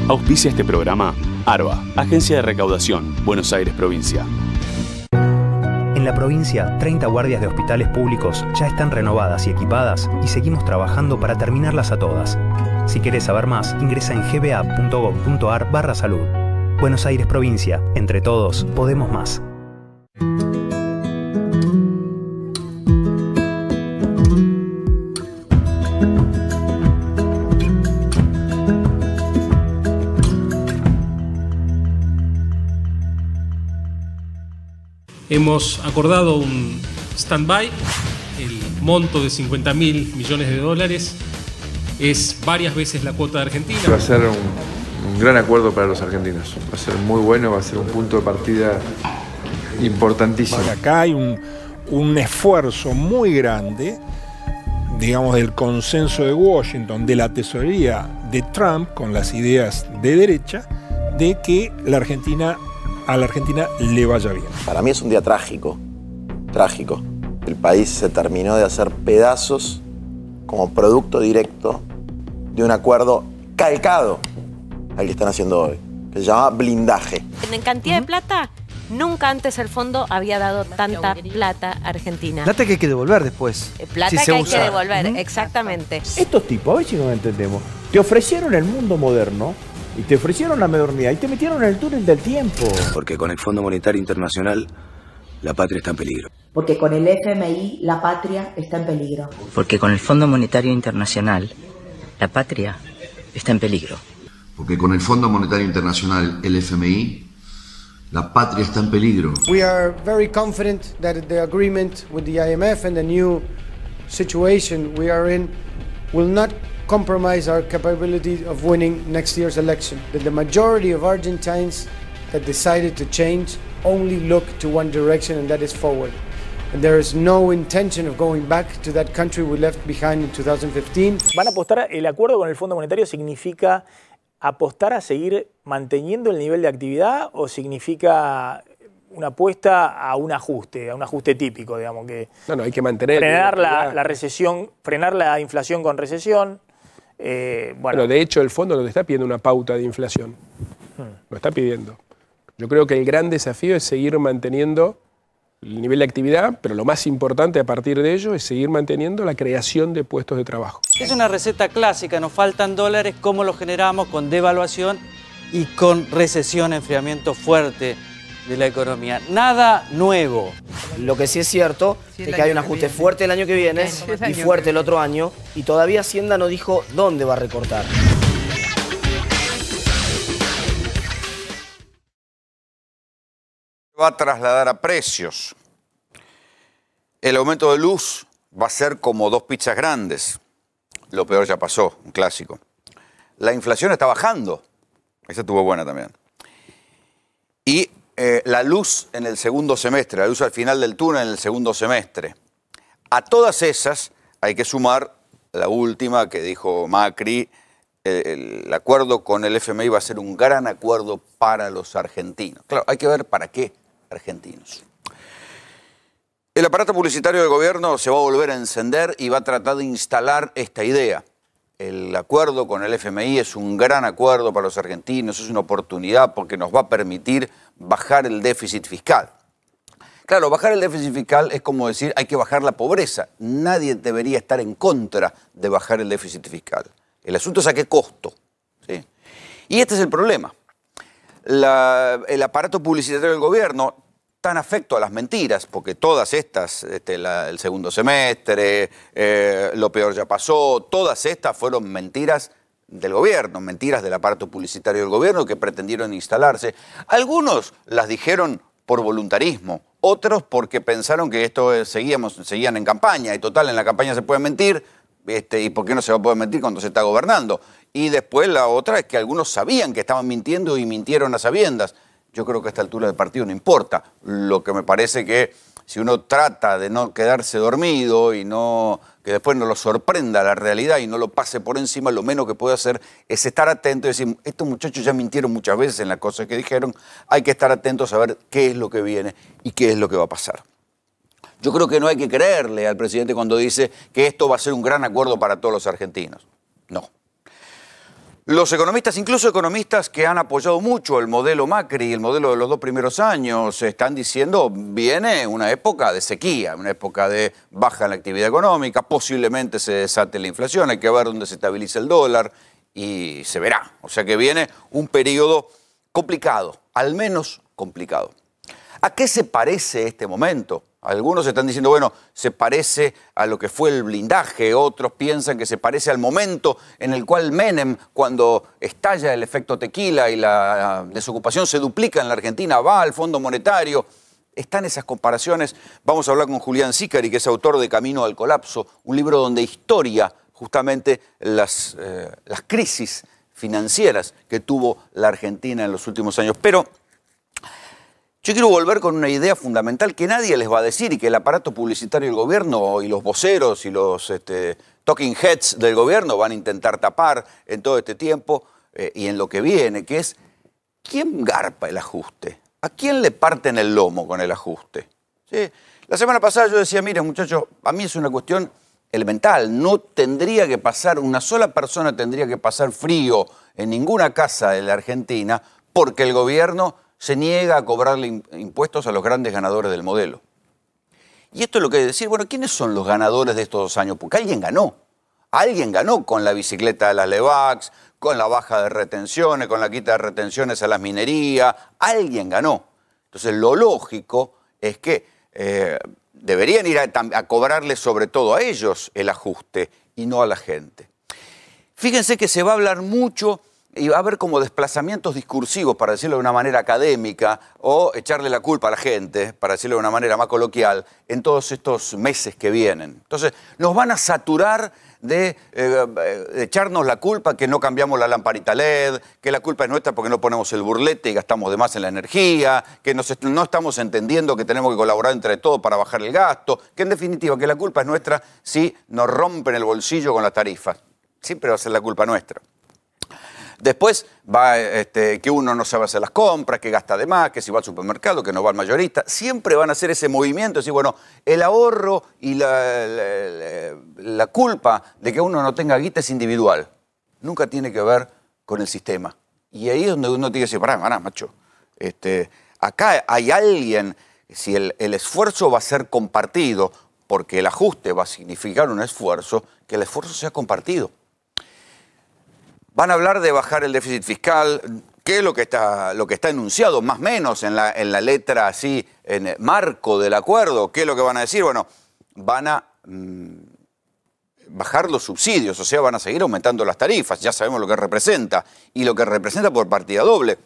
Auspicia este programa ARBA, Agencia de Recaudación, Buenos Aires Provincia. En la provincia, 30 guardias de hospitales públicos ya están renovadas y equipadas y seguimos trabajando para terminarlas a todas. Si querés saber más, ingresa en gba.gov.ar/salud. Buenos Aires Provincia. Entre todos, podemos más. Hemos acordado un stand-by, el monto de $50.000 millones es varias veces la cuota de Argentina. Va a ser un gran acuerdo para los argentinos, va a ser muy bueno, va a ser un punto de partida importantísimo. Acá hay un esfuerzo muy grande, digamos, del consenso de Washington, de la tesorería de Trump, con las ideas de derecha, de que a la Argentina le vaya bien. Para mí es un día trágico, trágico. El país se terminó de hacer pedazos como producto directo de un acuerdo calcado al que están haciendo hoy, que se llama blindaje. En cantidad de plata, nunca antes el fondo había dado tanta plata a Argentina. Plata que hay que devolver después. Plata si que hay usa. que devolver, exactamente. Estos tipos, a ver si nos entendemos, te ofrecieron el mundo moderno y te ofrecieron la modernidad y te metieron en el túnel del tiempo. Porque con el Fondo Monetario Internacional la patria está en peligro. Porque con el FMI la patria está en peligro. Porque con el Fondo Monetario Internacional la patria está en peligro. Porque con el Fondo Monetario Internacional, el FMI, la patria está en peligro. We are very confident that the agreement with the IMF and the new situation we are in will not compromise our capability of winning next year's election. That the majority of Argentines that decided to change only look to one direction, and that is forward. And there is no intention of going back to that country we left behind in 2015. Van a apostar, el acuerdo con el Fondo Monetario significa apostar a seguir manteniendo el nivel de actividad o significa una apuesta a un ajuste típico, digamos, que No, hay que mantener frenar la recesión, frenar la inflación con recesión. Bueno, de hecho el fondo nos está pidiendo una pauta de inflación. Lo está pidiendo. Yo creo que el gran desafío es seguir manteniendo el nivel de actividad, pero lo más importante a partir de ello es seguir manteniendo la creación de puestos de trabajo. Es una receta clásica, nos faltan dólares, ¿cómo los generamos? Con devaluación y con recesión, enfriamiento fuerte de la economía. Nada nuevo. Lo que sí es cierto es que hay un ajuste fuerte el año que viene y fuerte el otro año, y todavía Hacienda no dijo dónde va a recortar. Va a trasladar a precios. El aumento de luz va a ser como 2 pizzas grandes. Lo peor ya pasó, un clásico. La inflación está bajando. Esa estuvo buena también. Y la luz en el segundo semestre, la luz al final del túnel en el segundo semestre. A todas esas hay que sumar la última que dijo Macri. El acuerdo con el FMI va a ser un gran acuerdo para los argentinos. Claro, hay que ver para qué argentinos. El aparato publicitario del gobierno se va a volver a encender y va a tratar de instalar esta idea. El acuerdo con el FMI es un gran acuerdo para los argentinos, es una oportunidad porque nos va a permitir bajar el déficit fiscal. Claro, bajar el déficit fiscal es como decir, hay que bajar la pobreza. Nadie debería estar en contra de bajar el déficit fiscal. El asunto es a qué costo, ¿sí? Y este es el problema. El aparato publicitario del gobierno, tan afecto a las mentiras, porque todas estas, el segundo semestre, lo peor ya pasó, todas estas fueron mentiras del gobierno, mentiras del aparato publicitario del gobierno que pretendieron instalarse. Algunos las dijeron por voluntarismo, otros porque pensaron que esto seguían en campaña, y total, en la campaña se puede mentir, ¿y por qué no se va a poder mentir cuando se está gobernando? Y después la otra es que algunos sabían que estaban mintiendo y mintieron a sabiendas. Yo creo que a esta altura del partido no importa. Lo que me parece que si uno trata de no quedarse dormido y que después no lo sorprenda la realidad y no lo pase por encima, lo menos que puede hacer es estar atento y decir, estos muchachos ya mintieron muchas veces en las cosas que dijeron, hay que estar atentos a ver qué es lo que viene y qué es lo que va a pasar. Yo creo que no hay que creerle al presidente cuando dice que esto va a ser un gran acuerdo para todos los argentinos. No. Los economistas, incluso economistas que han apoyado mucho el modelo Macri, el modelo de los 2 primeros años, están diciendo viene una época de sequía, una época de baja en la actividad económica, posiblemente se desate la inflación, hay que ver dónde se estabiliza el dólar y se verá. O sea que viene un periodo complicado, al menos complicado. ¿A qué se parece este momento? Algunos están diciendo, bueno, se parece a lo que fue el blindaje, otros piensan que se parece al momento en el cual Menem, cuando estalla el efecto tequila y la desocupación se duplica en la Argentina, va al Fondo Monetario. Están esas comparaciones. Vamos a hablar con Julián Sicari, que es autor de Camino al Colapso, un libro donde historia justamente las crisis financieras que tuvo la Argentina en los últimos años. Pero yo quiero volver con una idea fundamental que nadie les va a decir y que el aparato publicitario del gobierno y los voceros y los talking heads del gobierno van a intentar tapar en todo este tiempo y en lo que viene, que es ¿quién garpa el ajuste? ¿A quién le parten el lomo con el ajuste? ¿Sí? La semana pasada yo decía, miren muchachos, a mí es una cuestión elemental, no tendría que pasar, una sola persona tendría que pasar frío en ninguna casa de la Argentina porque el gobierno se niega a cobrarle impuestos a los grandes ganadores del modelo. Y esto es lo que hay que decir, bueno, ¿quiénes son los ganadores de estos 2 años? Porque alguien ganó. Alguien ganó con la bicicleta de las Levax, con la baja de retenciones, con la quita de retenciones a las minerías. Alguien ganó. Entonces, lo lógico es que deberían ir a cobrarle sobre todo a ellos el ajuste y no a la gente. Fíjense que se va a hablar mucho y va a haber como desplazamientos discursivos, para decirlo de una manera académica, o echarle la culpa a la gente, para decirlo de una manera más coloquial, en todos estos meses que vienen. Entonces, nos van a saturar de echarnos la culpa que no cambiamos la lamparita LED, que la culpa es nuestra porque no ponemos el burlete y gastamos de más en la energía, que no estamos entendiendo que tenemos que colaborar entre todos para bajar el gasto, que en definitiva que la culpa es nuestra si nos rompen el bolsillo con las tarifas. Siempre va a ser la culpa nuestra. Después va que uno no sabe hacer las compras, que gasta de más, que si va al supermercado, que no va al mayorista. Siempre van a hacer ese movimiento, decir, bueno, el ahorro y la culpa de que uno no tenga guita es individual. Nunca tiene que ver con el sistema. Y ahí es donde uno tiene que decir, pará, macho. Acá hay alguien, si el esfuerzo va a ser compartido, porque el ajuste va a significar un esfuerzo, que el esfuerzo sea compartido. Van a hablar de bajar el déficit fiscal, que es lo que está enunciado, más o menos en la letra así, en el marco del acuerdo. ¿Qué es lo que van a decir? Bueno, van a bajar los subsidios, o sea, van a seguir aumentando las tarifas. Ya sabemos lo que representa, y lo que representa por partida doble.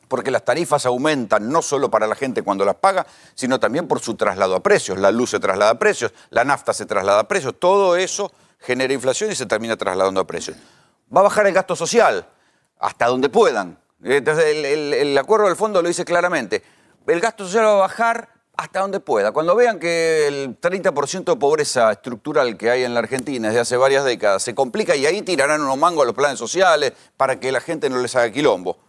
Porque las tarifas aumentan no solo para la gente cuando las paga, sino también por su traslado a precios. La luz se traslada a precios, la nafta se traslada a precios, todo eso genera inflación y se termina trasladando a precios. Va a bajar el gasto social, hasta donde puedan. Entonces, el acuerdo del fondo lo dice claramente. El gasto social va a bajar hasta donde pueda. Cuando vean que el 30% de pobreza estructural que hay en la Argentina desde hace varias décadas se complica y ahí tirarán unos mangos a los planes sociales para que la gente no les haga quilombo.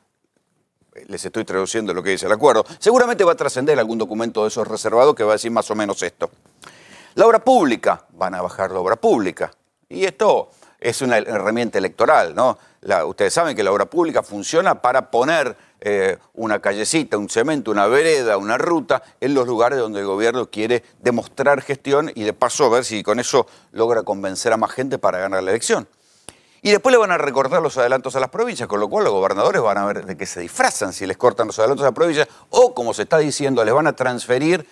Les estoy traduciendo lo que dice el acuerdo. Seguramente va a trascender algún documento de esos reservados que va a decir más o menos esto. La obra pública, van a bajar la obra pública. Y esto es una herramienta electoral, ¿no? Ustedes saben que la obra pública funciona para poner una callecita, un cemento, una vereda, una ruta en los lugares donde el gobierno quiere demostrar gestión y de paso a ver si con eso logra convencer a más gente para ganar la elección. Y después le van a recortar los adelantos a las provincias, con lo cual los gobernadores van a ver de qué se disfrazan si les cortan los adelantos a las provincias o, como se está diciendo, les van a transferir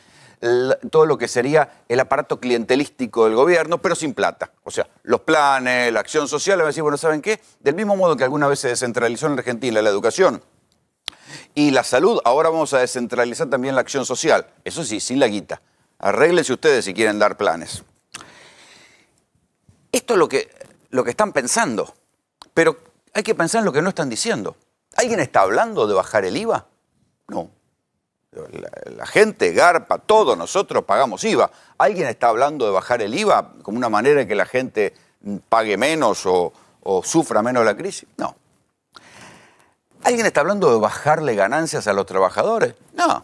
todo lo que sería el aparato clientelístico del gobierno, pero sin plata. O sea, los planes, la acción social, van a decir, bueno, ¿saben qué? Del mismo modo que alguna vez se descentralizó en Argentina la educación y la salud, ahora vamos a descentralizar también la acción social. Eso sí, sin la guita. Arréglense ustedes si quieren dar planes. Esto es lo que están pensando, pero hay que pensar en lo que no están diciendo. ¿Alguien está hablando de bajar el IVA? No. La gente garpa, todos nosotros pagamos IVA. ¿Alguien está hablando de bajar el IVA como una manera de que la gente pague menos o sufra menos la crisis? No. ¿Alguien está hablando de bajarle ganancias a los trabajadores? No.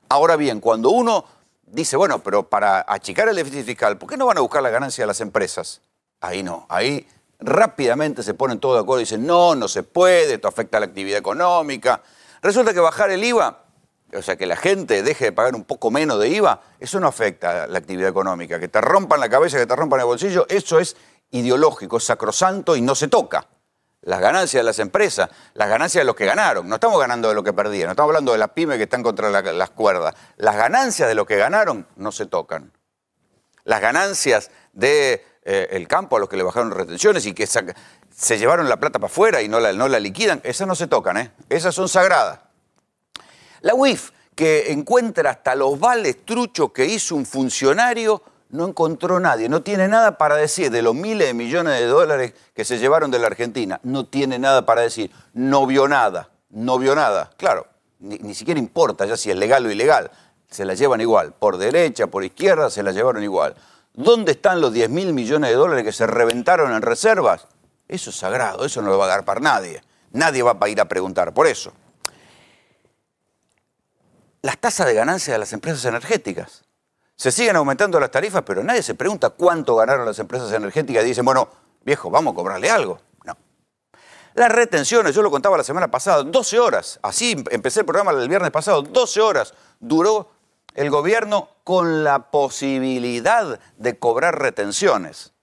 Ahora bien, cuando uno dice, bueno, pero para achicar el déficit fiscal, ¿por qué no van a buscar la ganancia de las empresas? Ahí no, ahí rápidamente se ponen todos de acuerdo y dicen, no, no se puede, esto afecta a la actividad económica. Resulta que bajar el IVA, o sea, que la gente deje de pagar un poco menos de IVA, eso no afecta a la actividad económica. Que te rompan la cabeza, que te rompan el bolsillo, eso es ideológico, es sacrosanto y no se toca. Las ganancias de las empresas, las ganancias de los que ganaron. No estamos ganando de lo que perdieron, no estamos hablando de las pymes que están contra las cuerdas. Las ganancias de los que ganaron no se tocan. Las ganancias del campo a los que le bajaron retenciones y que se llevaron la plata para afuera y no la liquidan, esas no se tocan, ¿eh? Esas son sagradas. La UIF, que encuentra hasta los vales truchos que hizo un funcionario, no encontró nadie, no tiene nada para decir de los miles de millones de dólares que se llevaron de la Argentina. No tiene nada para decir, no vio nada, no vio nada. Claro, ni siquiera importa ya si es legal o ilegal, se la llevan igual, por derecha, por izquierda, se la llevaron igual. ¿Dónde están los 10.000 millones de dólares que se reventaron en reservas? Eso es sagrado, eso no lo va a agarpar nadie. Nadie va a ir a preguntar por eso. Las tasas de ganancia de las empresas energéticas. Se siguen aumentando las tarifas, pero nadie se pregunta cuánto ganaron las empresas energéticas y dicen, bueno, viejo, vamos a cobrarle algo. No. Las retenciones, yo lo contaba la semana pasada, 12 horas. Así empecé el programa el viernes pasado, 12 horas duró el gobierno con la posibilidad de cobrar retenciones.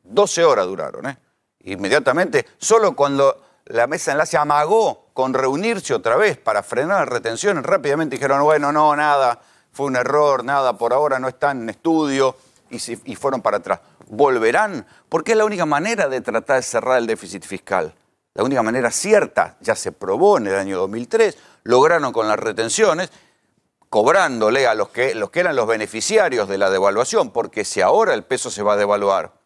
12 horas duraron, ¿eh? Inmediatamente, solo cuando la mesa de enlace amagó con reunirse otra vez para frenar las retenciones, rápidamente dijeron, bueno, no, nada, fue un error, nada, por ahora no está en estudio, y fueron para atrás. ¿Volverán? Porque es la única manera de tratar de cerrar el déficit fiscal. La única manera cierta, ya se probó en el año 2003, lograron con las retenciones, cobrándole a los que eran los beneficiarios de la devaluación, porque si ahora el peso se va a devaluar,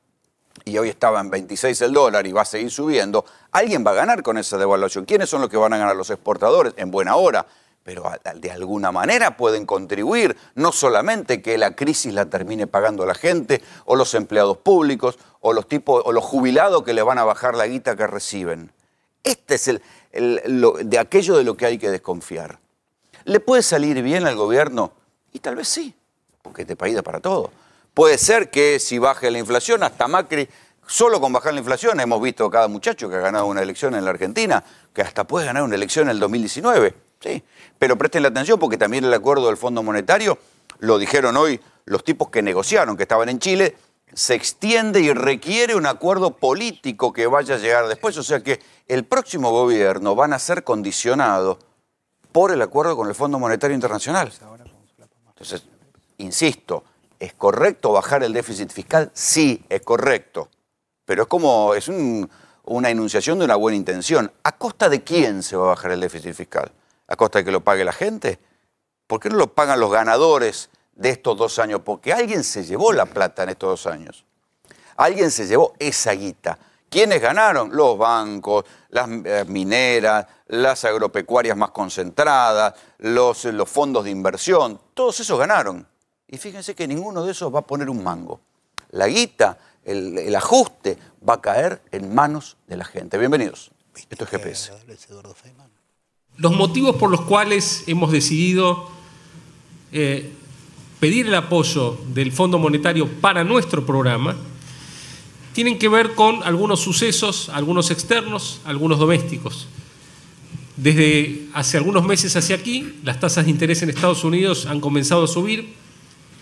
y hoy estaba en 26 el dólar y va a seguir subiendo, alguien va a ganar con esa devaluación. ¿Quiénes son los que van a ganar? Los exportadores, en buena hora, pero de alguna manera pueden contribuir, no solamente que la crisis la termine pagando la gente, o los empleados públicos, o los jubilados que le van a bajar la guita que reciben. Este es de aquello de lo que hay que desconfiar. ¿Le puede salir bien al gobierno? Y tal vez sí, porque este país da para todo. Puede ser que si baje la inflación, hasta Macri, solo con bajar la inflación, hemos visto a cada muchacho que ha ganado una elección en la Argentina, que hasta puede ganar una elección en el 2019. Sí. Pero presten la atención porque también el acuerdo del Fondo Monetario, lo dijeron hoy los tipos que negociaron, que estaban en Chile, se extiende y requiere un acuerdo político que vaya a llegar después. O sea que el próximo gobierno van a ser condicionado por el acuerdo con el Fondo Monetario Internacional. Entonces, insisto, ¿es correcto bajar el déficit fiscal? Sí, es correcto. Pero es una enunciación de una buena intención. ¿A costa de quién se va a bajar el déficit fiscal? ¿A costa de que lo pague la gente? ¿Por qué no lo pagan los ganadores de estos 2 años? Porque alguien se llevó la plata en estos 2 años. Alguien se llevó esa guita. ¿Quiénes ganaron? Los bancos, las mineras, las agropecuarias más concentradas, los fondos de inversión. Todos esos ganaron. Y fíjense que ninguno de esos va a poner un mango. La guita, el ajuste, va a caer en manos de la gente. Bienvenidos. Esto es GPS. Los motivos por los cuales hemos decidido pedir el apoyo del Fondo Monetario para nuestro programa tienen que ver con algunos sucesos, algunos externos, algunos domésticos. Desde hace algunos meses hacia aquí, las tasas de interés en Estados Unidos han comenzado a subir,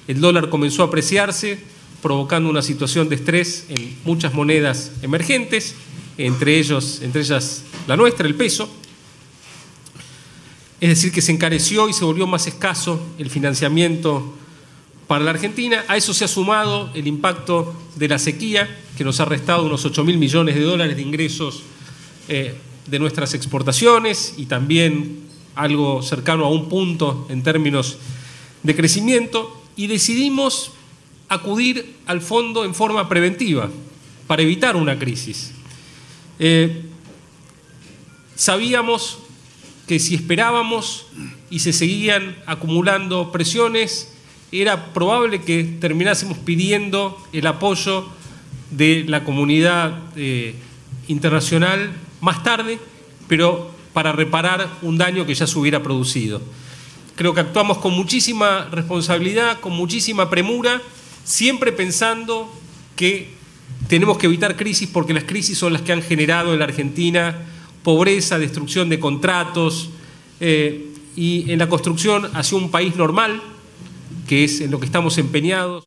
el dólar comenzó a apreciarse, provocando una situación de estrés en muchas monedas emergentes, entre ellas la nuestra, el peso. Es decir, que se encareció y se volvió más escaso el financiamiento para la Argentina. A eso se ha sumado el impacto de la sequía, que nos ha restado unos 8.000 millones de dólares de ingresos de nuestras exportaciones y también algo cercano a un punto en términos de crecimiento. Y decidimos acudir al fondo en forma preventiva para evitar una crisis. Sabíamos que si esperábamos y se seguían acumulando presiones, era probable que terminásemos pidiendo el apoyo de la comunidad internacional más tarde, pero para reparar un daño que ya se hubiera producido. Creo que actuamos con muchísima responsabilidad, con muchísima premura, siempre pensando que tenemos que evitar crisis porque las crisis son las que han generado en la Argentina pobreza, destrucción de contratos y en la construcción hacia un país normal, que es en lo que estamos empeñados.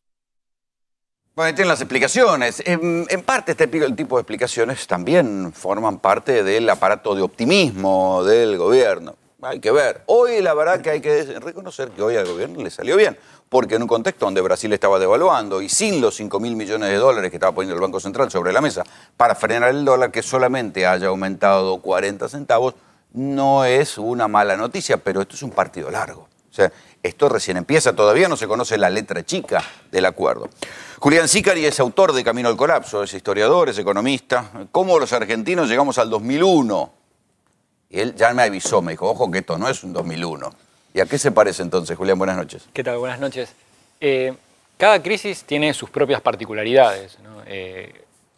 Bueno, ahí tienen las explicaciones. En parte este tipo de explicaciones también forman parte del aparato de optimismo del gobierno. Hay que ver. Hoy la verdad que hay que reconocer que hoy al gobierno le salió bien, porque en un contexto donde Brasil estaba devaluando y sin los 5.000 millones de dólares que estaba poniendo el Banco Central sobre la mesa para frenar el dólar, que solamente haya aumentado 40 centavos, no es una mala noticia, pero esto es un partido largo. O sea, esto recién empieza, todavía no se conoce la letra chica del acuerdo. Julián Sicari es autor de Camino al Colapso, es historiador, es economista. ¿Cómo los argentinos llegamos al 2001? Y él ya me avisó, me dijo, ojo que esto no es un 2001. ¿Y a qué se parece entonces, Julián? Buenas noches. ¿Qué tal? Buenas noches. Cada crisis tiene sus propias particularidades, ¿no?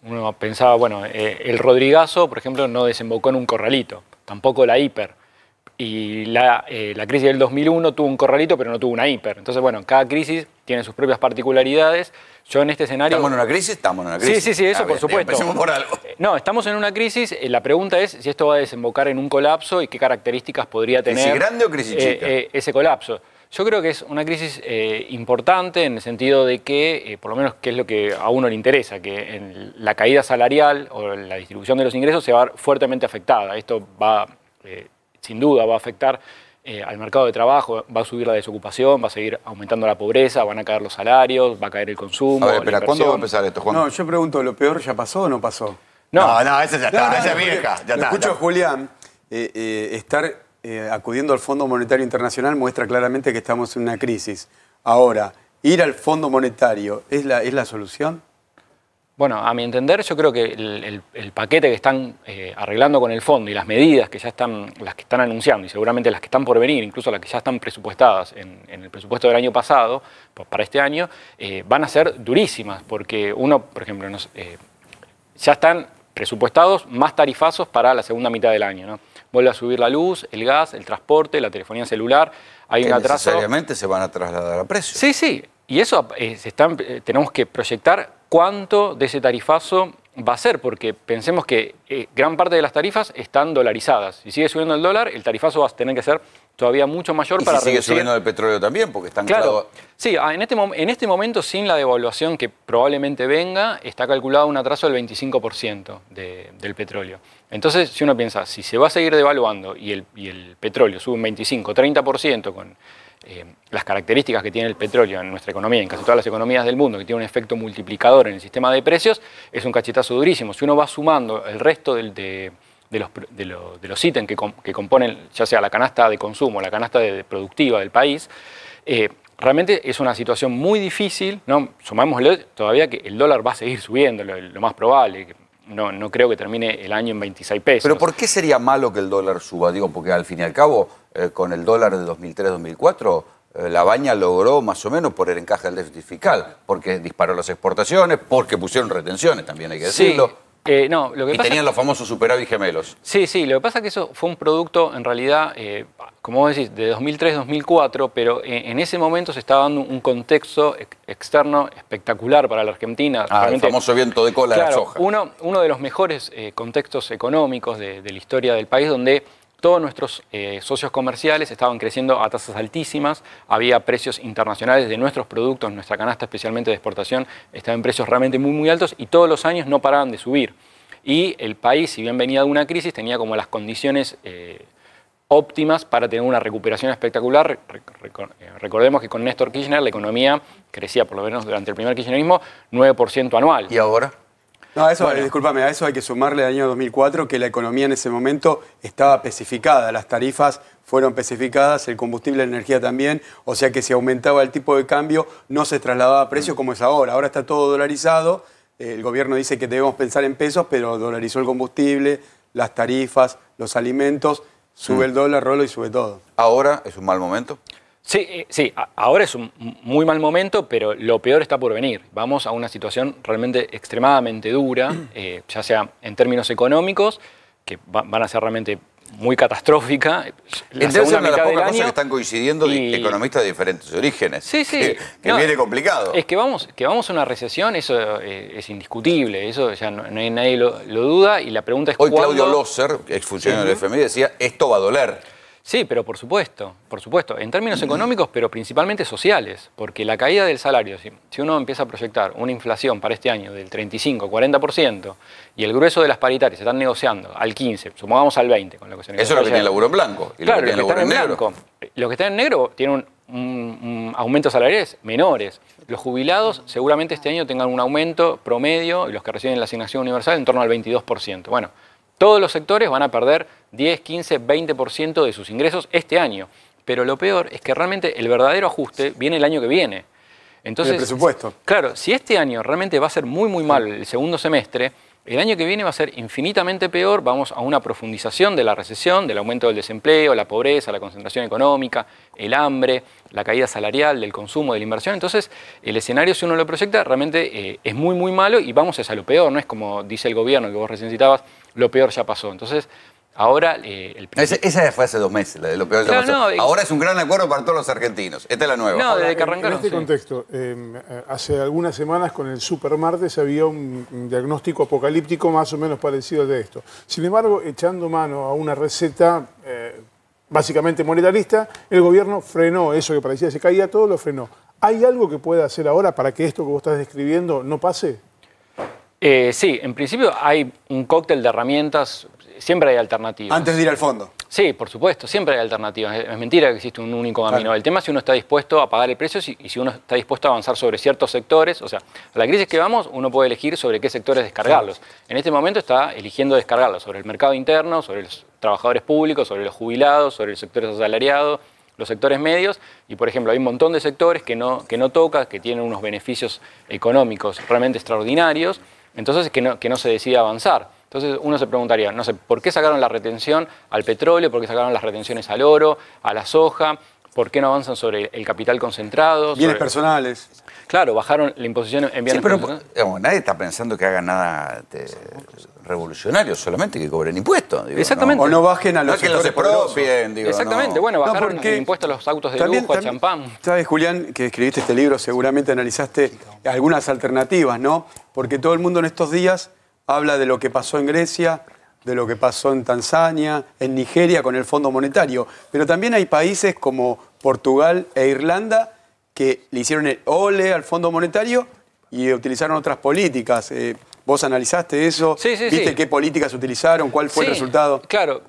Uno pensaba, bueno, el Rodrigazo, por ejemplo, no desembocó en un corralito, tampoco la hiper. Y la crisis del 2001 tuvo un corralito, pero no tuvo una hiper. Entonces, bueno, cada crisis tiene sus propias particularidades. Yo en este escenario... ¿Estamos en una crisis? Estamos en una crisis. Sí, eso bien, por supuesto. Empecemos por algo. No, estamos en una crisis. La pregunta es si esto va a desembocar en un colapso y qué características podría tener... ¿Crisis grande o crisis chica? Ese colapso. Yo creo que es una crisis importante en el sentido de que, por lo menos, que es lo que a uno le interesa, que la caída salarial o la distribución de los ingresos se va a ver fuertemente afectada. Esto va... sin duda va a afectar al mercado de trabajo, va a subir la desocupación, va a seguir aumentando la pobreza, van a caer los salarios, va a caer el consumo. A ver, espera, ¿cuándo va a empezar esto, Juan? No, yo pregunto, ¿lo peor ya pasó o no pasó? No, esa ya está, esa es vieja. Ya está. Escucho a Julián, estar acudiendo al Fondo Monetario Internacional muestra claramente que estamos en una crisis. Ahora, ¿ir al Fondo Monetario es la solución? Bueno, a mi entender, yo creo que el paquete que están arreglando con el fondo y las medidas que ya están, las que están anunciando y seguramente las que están por venir, incluso las que ya están presupuestadas en el presupuesto del año pasado, pues para este año, van a ser durísimas, porque uno, por ejemplo, ya están presupuestados más tarifazos para la segunda mitad del año, ¿no? Vuelve a subir la luz, el gas, el transporte, la telefonía celular. Hay un atraso. Necesariamente se van a trasladar a precios. Sí, sí. Y eso tenemos que proyectar cuánto de ese tarifazo va a ser, porque pensemos que gran parte de las tarifas están dolarizadas. Si sigue subiendo el dólar, el tarifazo va a tener que ser todavía mucho mayor para reducir. Y sigue subiendo el petróleo también, porque están claro. Sí, en este momento, sin la devaluación que probablemente venga, está calculado un atraso del 25% del petróleo. Entonces, si uno piensa, si se va a seguir devaluando y el petróleo sube un 25-30% con las características que tiene el petróleo en nuestra economía, en casi todas las economías del mundo, que tiene un efecto multiplicador en el sistema de precios, es un cachetazo durísimo. Si uno va sumando el resto de los ítems que componen, ya sea la canasta de consumo, la canasta productiva del país, realmente es una situación muy difícil, ¿no? Sumámosle todavía que el dólar va a seguir subiendo, lo más probable. No creo que termine el año en 26 pesos. ¿Pero por qué sería malo que el dólar suba? Digo, porque al fin y al cabo, con el dólar de 2003-2004, la Baña logró más o menos por el encaje del déficit fiscal, porque disparó las exportaciones, porque pusieron retenciones, también hay que decirlo. Sí. No, lo que y pasa tenían los famosos superávit gemelos. Sí, lo que pasa es que eso fue un producto, en realidad, como vos decís, de 2003-2004, pero en ese momento se estaba dando un contexto externo espectacular para la Argentina. El famoso viento de cola de la soja. Uno de los mejores contextos económicos de la historia del país, donde todos nuestros socios comerciales estaban creciendo a tasas altísimas, había precios internacionales de nuestros productos, nuestra canasta especialmente de exportación, estaba en precios realmente muy, muy altos y todos los años no paraban de subir. Y el país, si bien venía de una crisis, tenía como las condiciones óptimas para tener una recuperación espectacular. Recordemos que con Néstor Kirchner la economía crecía, por lo menos durante el primer kirchnerismo, 9% anual. ¿Y ahora? No, discúlpame, a eso hay que sumarle al año 2004 que la economía en ese momento estaba especificada, las tarifas fueron especificadas, el combustible, la energía también, o sea que si aumentaba el tipo de cambio no se trasladaba a precio como es ahora. Ahora está todo dolarizado, el gobierno dice que debemos pensar en pesos, pero dolarizó el combustible, las tarifas, los alimentos, sube el dólar, rolo y sube todo. ¿Ahora es un mal momento? Sí, ahora es un muy mal momento, pero lo peor está por venir. Vamos a una situación realmente extremadamente dura, ya sea en términos económicos, que van a ser realmente muy catastrófica. La segunda mitad del año, que están coincidiendo economistas de diferentes orígenes. Sí, sí. Que viene complicado. Es que vamos a una recesión, eso es indiscutible, eso ya nadie lo duda, y la pregunta es Hoy ¿cuándo? Claudio Loser, exfuncionario del FMI, decía, esto va a doler. Sí, pero por supuesto, en términos económicos, pero principalmente sociales, porque la caída del salario, si uno empieza a proyectar una inflación para este año del 35-40% y el grueso de las paritarias se están negociando al 15%, supongamos al 20% con lo que se negocia. Eso es lo que tiene el laburo en blanco. Y claro, lo que tiene laburo en negro. Los que están en negro tienen un aumentos salariales menores. Los jubilados seguramente este año tengan un aumento promedio, y los que reciben la asignación universal en torno al 22%. Bueno, todos los sectores van a perder 10, 15, 20% de sus ingresos este año. Pero lo peor es que realmente el verdadero ajuste viene el año que viene. Entonces, el presupuesto. Claro, si este año realmente va a ser muy, muy mal el segundo semestre, el año que viene va a ser infinitamente peor. Vamos a una profundización de la recesión, del aumento del desempleo, la pobreza, la concentración económica, el hambre, la caída salarial, del consumo, de la inversión. Entonces, el escenario, si uno lo proyecta, realmente es muy, muy malo y vamos hacia lo peor. No es como dice el gobierno, que vos recién citabas, lo peor ya pasó. Entonces, ahora... Esa fue hace 2 meses, la de lo peor ya pasó. Ahora es un gran acuerdo para todos los argentinos. Esta es la nueva. No, desde que arrancaron. En este contexto, hace algunas semanas con el supermartes había un diagnóstico apocalíptico más o menos parecido al de esto. Sin embargo, echando mano a una receta básicamente monetarista, el gobierno frenó eso que parecía que se caía todo, lo frenó. ¿Hay algo que pueda hacer ahora para que esto que vos estás describiendo no pase? Sí, en principio hay un cóctel de herramientas, siempre hay alternativas. Antes de ir al fondo. Sí, por supuesto, siempre hay alternativas. Es mentira que existe un único camino. Claro. El tema es si uno está dispuesto a pagar el precio y si uno está dispuesto a avanzar sobre ciertos sectores. O sea, a la crisis que vamos, uno puede elegir sobre qué sectores descargarlos. Claro. En este momento está eligiendo descargarlos sobre el mercado interno, sobre los trabajadores públicos, sobre los jubilados, sobre los sectores asalariados, los sectores medios, y por ejemplo hay un montón de sectores que no toca, que tienen unos beneficios económicos realmente extraordinarios, entonces que no se decide avanzar. Entonces uno se preguntaría, no sé, ¿por qué sacaron la retención al petróleo? ¿Por qué sacaron las retenciones al oro, a la soja? ¿Por qué no avanzan sobre el capital concentrado? Bienes personales. Claro, bajaron la imposición en bienes personales. Digamos, nadie está pensando que hagan nada revolucionario, solamente que cobren impuestos. Digo, exactamente. O no bajen a los que los expropien. Exactamente, bueno, bajaron el impuesto a los autos de lujo, a champán. Sabes, Julián, que escribiste este libro, seguramente analizaste algunas alternativas, ¿no? Porque todo el mundo en estos días habla de lo que pasó en Grecia, de lo que pasó en Tanzania, en Nigeria con el Fondo Monetario. Pero también hay países como Portugal e Irlanda que le hicieron el ole al Fondo Monetario y utilizaron otras políticas. ¿Vos analizaste eso? Sí, ¿Viste qué políticas utilizaron? ¿Cuál fue el resultado? Claro,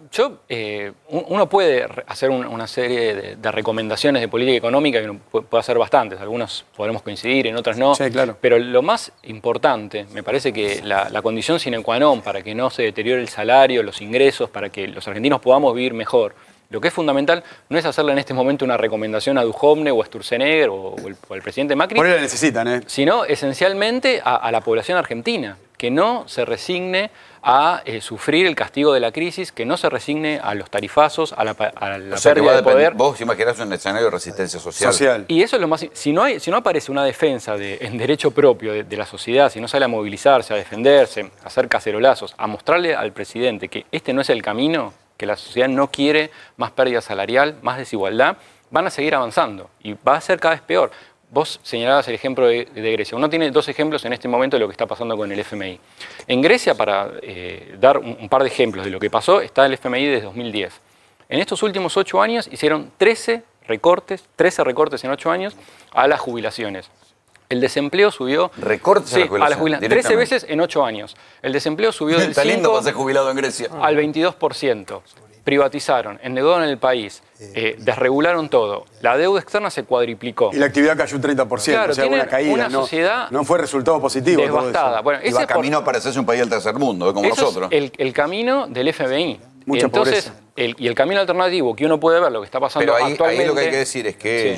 uno puede hacer una serie de recomendaciones de política económica, que uno puede hacer bastantes. Algunos podremos coincidir, en otras no. Sí, claro. Pero lo más importante, me parece que la condición sine qua non para que no se deteriore el salario, los ingresos, para que los argentinos podamos vivir mejor, lo que es fundamental no es hacerle en este momento una recomendación a Duhovne o a Sturzenegger o al presidente Macri. Por ahí la necesitan, Sino esencialmente a la población argentina, que no se resigne a sufrir el castigo de la crisis, que no se resigne a los tarifazos, a la pérdida de poder. Vos imaginás un escenario de resistencia social. Y eso es lo más... Si no aparece una defensa en derecho propio de la sociedad, si no sale a movilizarse, a defenderse, a hacer cacerolazos, a mostrarle al presidente que este no es el camino, que la sociedad no quiere más pérdida salarial, más desigualdad, van a seguir avanzando y va a ser cada vez peor. Vos señalabas el ejemplo de Grecia. Uno tiene 2 ejemplos en este momento de lo que está pasando con el FMI. En Grecia, para dar un par de ejemplos de lo que pasó, está el FMI desde 2010. En estos últimos 8 años hicieron 13 recortes en 8 años a las jubilaciones. El desempleo subió... ¿Recortes a la jubilación? 13 veces en 8 años. El desempleo subió del 5% para ser jubilado en Grecia. Al 22%. Privatizaron, endeudaron el país, desregularon todo. La deuda externa se cuadriplicó. Y la actividad cayó un 30%, claro, o sea, una caída. Una sociedad no fue resultado positivo. Devastada. Bueno, y va camino a parecerse un país del tercer mundo, como nosotros. Es el camino del FMI. Mucha pobreza. Y el camino alternativo que uno puede ver, lo que está pasando actualmente... Ahí lo que hay que decir es que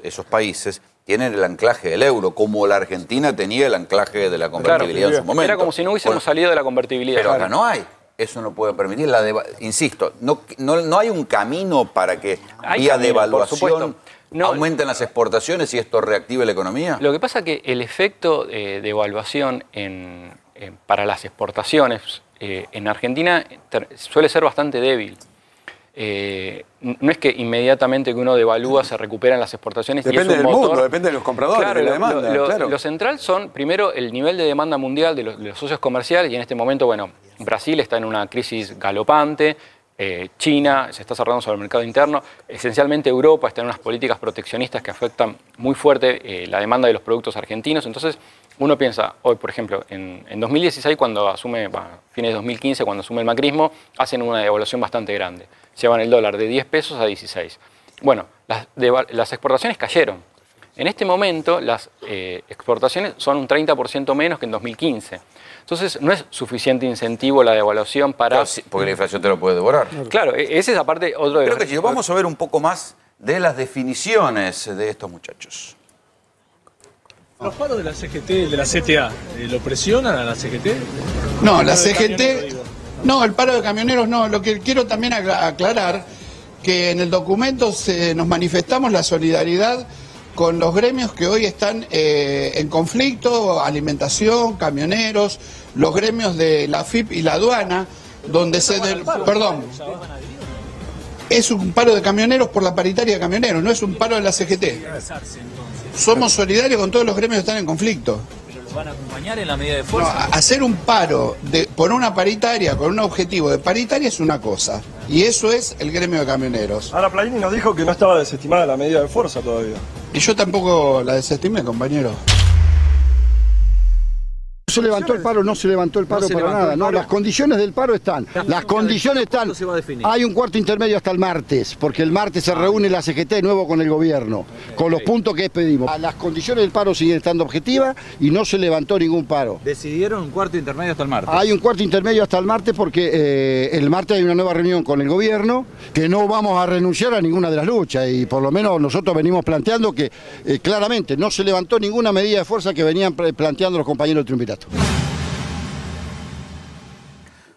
esos países, tienen el anclaje del euro, como la Argentina tenía el anclaje de la convertibilidad en su momento. Era como si no hubiésemos salido de la convertibilidad. Pero acá no hay. Eso no puede permitir. Insisto, no hay un camino para que vía devaluación aumenten las exportaciones y esto reactive la economía. Lo que pasa es que el efecto de devaluación para las exportaciones en Argentina suele ser bastante débil. no es que inmediatamente que uno devalúa se recuperan las exportaciones. Depende y es un del motor. mundo, depende de los compradores, claro, de la demanda. Claro. Lo central son, primero, el nivel de demanda mundial de los socios comerciales, y en este momento, bueno, Brasil está en una crisis galopante, China se está cerrando sobre el mercado interno, esencialmente Europa está en unas políticas proteccionistas que afectan muy fuerte la demanda de los productos argentinos. Entonces, uno piensa, hoy, por ejemplo, en 2016, cuando asume, fines de 2015, cuando asume el macrismo, hacen una devaluación bastante grande. Llevan el dólar de 10 pesos a 16. Bueno, las exportaciones cayeron. En este momento, las exportaciones son un 30% menos que en 2015. Entonces, no es suficiente incentivo la devaluación para... Claro, sí, porque la inflación te lo puede devorar. Claro, esa es aparte otro de... Creo que vamos a ver un poco más de las definiciones de estos muchachos. ¿Los paros de la CGT y de la CTA lo presionan a la CGT? No, la CGT... No, el paro de camioneros no. Lo que quiero también aclarar, que en el documento nos manifestamos la solidaridad con los gremios que hoy están en conflicto, alimentación, camioneros, los gremios de la FIP y la aduana, donde Perdón. Es un paro de camioneros por la paritaria de camioneros, no es un paro de la CGT. Somos solidarios con todos los gremios que están en conflicto. ¿Van a acompañar en la medida de fuerza? No, hacer un paro por una paritaria, con un objetivo de paritaria, es una cosa. Y eso es el gremio de camioneros. Ahora Planini nos dijo que no estaba desestimada la medida de fuerza todavía. Y yo tampoco la desestimé, compañero. Se levantó el paro, no se levantó el paro para nada. No, las condiciones del paro están. Las condiciones están. Hay un cuarto intermedio hasta el martes, porque el martes se reúne la CGT de nuevo con el gobierno, con los puntos que pedimos. Las condiciones del paro siguen estando objetivas y no se levantó ningún paro. ¿Decidieron un cuarto intermedio hasta el martes? Hay un cuarto intermedio hasta el martes porque el martes hay una nueva reunión con el gobierno, que no vamos a renunciar a ninguna de las luchas y por lo menos nosotros venimos planteando que claramente no se levantó ninguna medida de fuerza que venían planteando los compañeros del Triunvirato.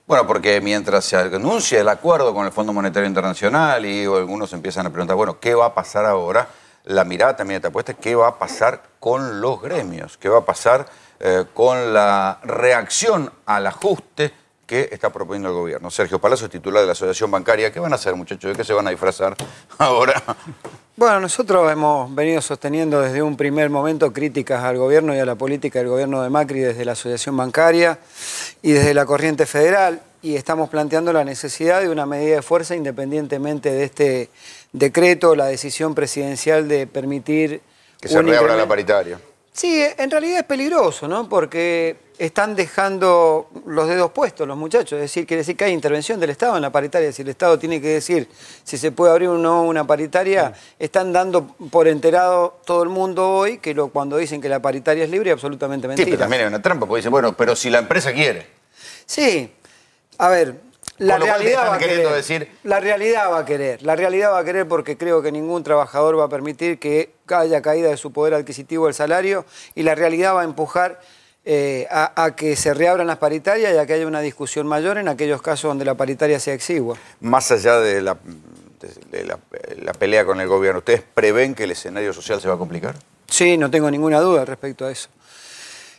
Bueno, porque mientras se anuncia el acuerdo con el Fondo Monetario Internacional y algunos empiezan a preguntar, bueno, ¿qué va a pasar ahora? La mirada también te apuesta, ¿qué va a pasar con los gremios? ¿Qué va a pasar con la reacción al ajuste que está proponiendo el gobierno? Sergio Palazzo, titular de la Asociación Bancaria. ¿Qué van a hacer, muchachos? ¿De qué se van a disfrazar ahora? Bueno, nosotros hemos venido sosteniendo desde un primer momento críticas al gobierno y a la política del gobierno de Macri desde la Asociación Bancaria y desde la Corriente Federal, y estamos planteando la necesidad de una medida de fuerza independientemente de este decreto, la decisión presidencial de permitir... Que se reabra la paritaria. Sí, en realidad es peligroso, ¿no? Porque están dejando los dedos puestos los muchachos. Es decir, quiere decir que hay intervención del Estado en la paritaria. Si el Estado tiene que decir si se puede abrir o no una paritaria, están dando por enterado todo el mundo hoy que cuando dicen que la paritaria es libre, absolutamente mentira. Sí, pero también hay una trampa, porque dicen, bueno, pero si la empresa quiere. Sí, a ver... La realidad va a querer, decir... la realidad va a querer porque creo que ningún trabajador va a permitir que haya caída de su poder adquisitivo del salario, y la realidad va a empujar a que se reabran las paritarias y a que haya una discusión mayor en aquellos casos donde la paritaria sea exigua. Más allá de la pelea con el gobierno, ¿ustedes prevén que el escenario social se va a complicar? Sí, no tengo ninguna duda respecto a eso.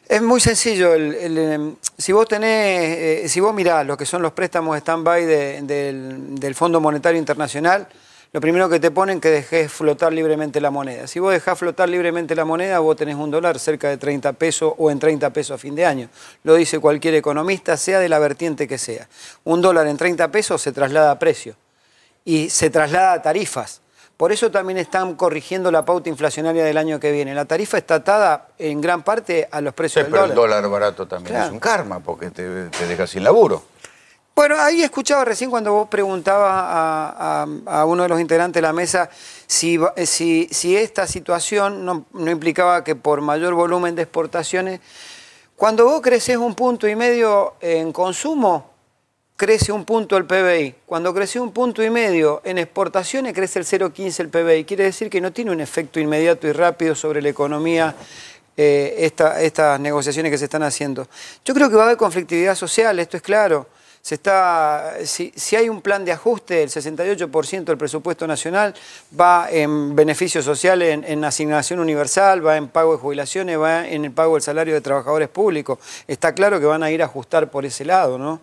Es muy sencillo. Si vos mirás lo que son los préstamos stand-by del Fondo Monetario Internacional, lo primero que te ponen es que dejes flotar libremente la moneda. Si vos dejás flotar libremente la moneda, vos tenés un dólar cerca de 30 pesos o en 30 pesos a fin de año. Lo dice cualquier economista, sea de la vertiente que sea. Un dólar en 30 pesos se traslada a precio y se traslada a tarifas. Por eso también están corrigiendo la pauta inflacionaria del año que viene. La tarifa está atada en gran parte a los precios del dólar. Pero el dólar barato también es un karma, porque te deja sin laburo. Bueno, ahí escuchaba recién cuando vos preguntabas a uno de los integrantes de la mesa si esta situación no implicaba que por mayor volumen de exportaciones, cuando vos creces 1,5 puntos en consumo, crece 1 punto el PBI. Cuando crece 1,5 puntos en exportaciones, crece el 0,15 el PBI. Quiere decir que no tiene un efecto inmediato y rápido sobre la economía estas negociaciones que se están haciendo. Yo creo que va a haber conflictividad social, esto es claro. Si hay un plan de ajuste, el 68% del presupuesto nacional va en beneficios sociales, en asignación universal, va en pago de jubilaciones, va en el pago del salario de trabajadores públicos. Está claro que van a ir a ajustar por ese lado, ¿no?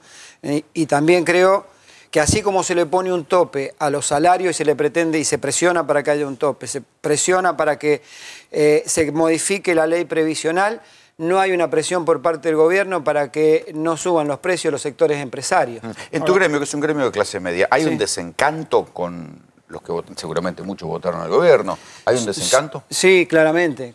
Y también creo que así como se le pone un tope a los salarios y se le pretende y se presiona para que haya un tope, se presiona para que se modifique la ley previsional, no hay una presión por parte del gobierno para que no suban los precios los sectores empresarios. En tu gremio, que es un gremio de clase media, ¿hay un desencanto con los que seguramente muchos votaron al gobierno? ¿Hay un desencanto? Sí, claramente.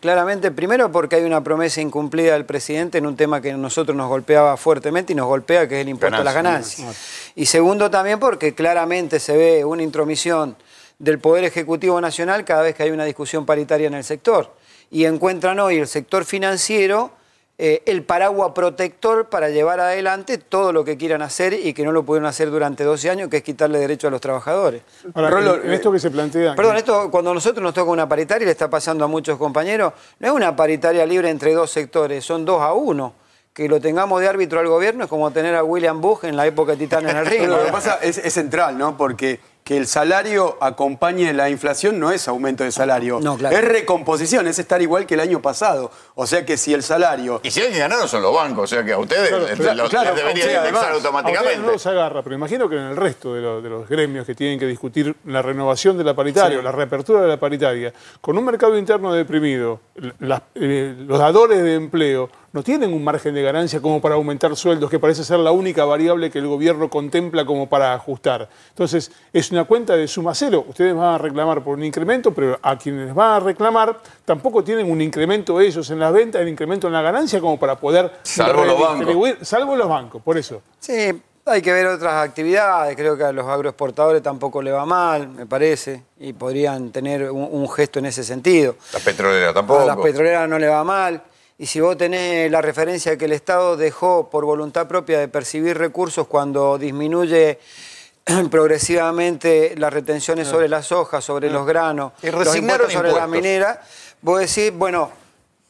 Primero porque hay una promesa incumplida del presidente en un tema que a nosotros nos golpeaba fuertemente y nos golpea, que es el impuesto a las ganancias. Y segundo también porque claramente se ve una intromisión del Poder Ejecutivo Nacional cada vez que hay una discusión paritaria en el sector. Y encuentran hoy el sector financiero el paraguas protector para llevar adelante todo lo que quieran hacer y que no lo pudieron hacer durante 12 años, que es quitarle derecho a los trabajadores. Ahora, en esto que se plantea... Perdón, esto cuando a nosotros nos toca una paritaria, le está pasando a muchos compañeros, no es una paritaria libre entre dos sectores, son 2-1. Que lo tengamos de árbitro al gobierno es como tener a William Bush en la época de Titán en el ring. Lo que pasa es central, ¿no? Porque que el salario acompañe la inflación no es aumento de salario, no, claro. Es recomposición, es estar igual que el año pasado. O sea que si el salario... Y si hay que ganar son los bancos, o sea que a ustedes les deberían indexar automáticamente. No los agarra, pero imagino que en el resto de los gremios que tienen que discutir la renovación de la paritaria, la reapertura de la paritaria, con un mercado interno deprimido, los dadores de empleo no tienen un margen de ganancia como para aumentar sueldos, que parece ser la única variable que el gobierno contempla como para ajustar. Entonces, es una cuenta de suma cero. Ustedes van a reclamar por un incremento, pero a quienes van a reclamar tampoco tienen un incremento ellos en las ventas, el incremento en la ganancia como para poder... Salvo los bancos. Salvo los bancos, por eso. Sí, hay que ver otras actividades. Creo que a los agroexportadores tampoco le va mal, me parece, y podrían tener un gesto en ese sentido. Las petroleras tampoco. A las petroleras no le va mal. Y si vos tenés la referencia que el Estado dejó por voluntad propia de percibir recursos cuando disminuye progresivamente las retenciones sobre las hojas, sobre los granos, los impuestos sobre la minera, vos decís, bueno,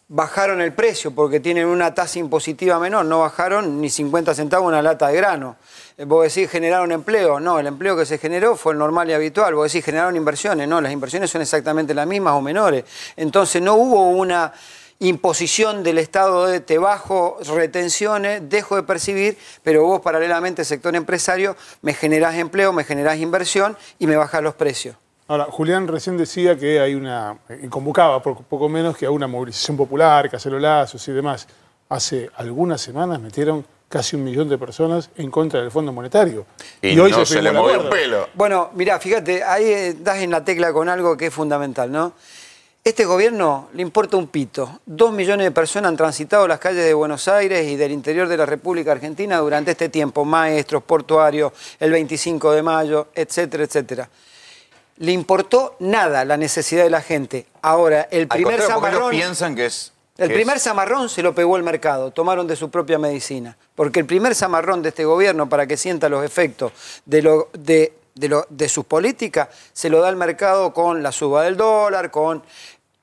bajaron el precio porque tienen una tasa impositiva menor, no bajaron ni 50 centavos una lata de grano. Vos decís, generaron empleo. No, el empleo que se generó fue el normal y habitual. Vos decís, generaron inversiones. No, las inversiones son exactamente las mismas o menores. Entonces no hubo una imposición del Estado de te bajo retenciones, dejo de percibir, pero vos paralelamente, sector empresario, me generás empleo, me generás inversión y me bajás los precios. Ahora, Julián recién decía que hay convocaba poco menos que a una movilización popular, cacerolazos y demás. Hace algunas semanas metieron casi 1 millón de personas en contra del Fondo Monetario. Y hoy no se le movió un pelo. Bueno, mirá, fíjate, ahí das en la tecla con algo que es fundamental, ¿no? Este gobierno le importa un pito. 2 millones de personas han transitado las calles de Buenos Aires y del interior de la República Argentina durante este tiempo. Maestros, portuarios, el 25 de mayo, etcétera, etcétera. Le importó nada la necesidad de la gente. Ahora, el primer zamarrón... piensan que es... El primer zamarrón se lo pegó el mercado, tomaron de su propia medicina. Porque el primer zamarrón de este gobierno, para que sienta los efectos de sus políticas, se lo da el mercado con la suba del dólar, con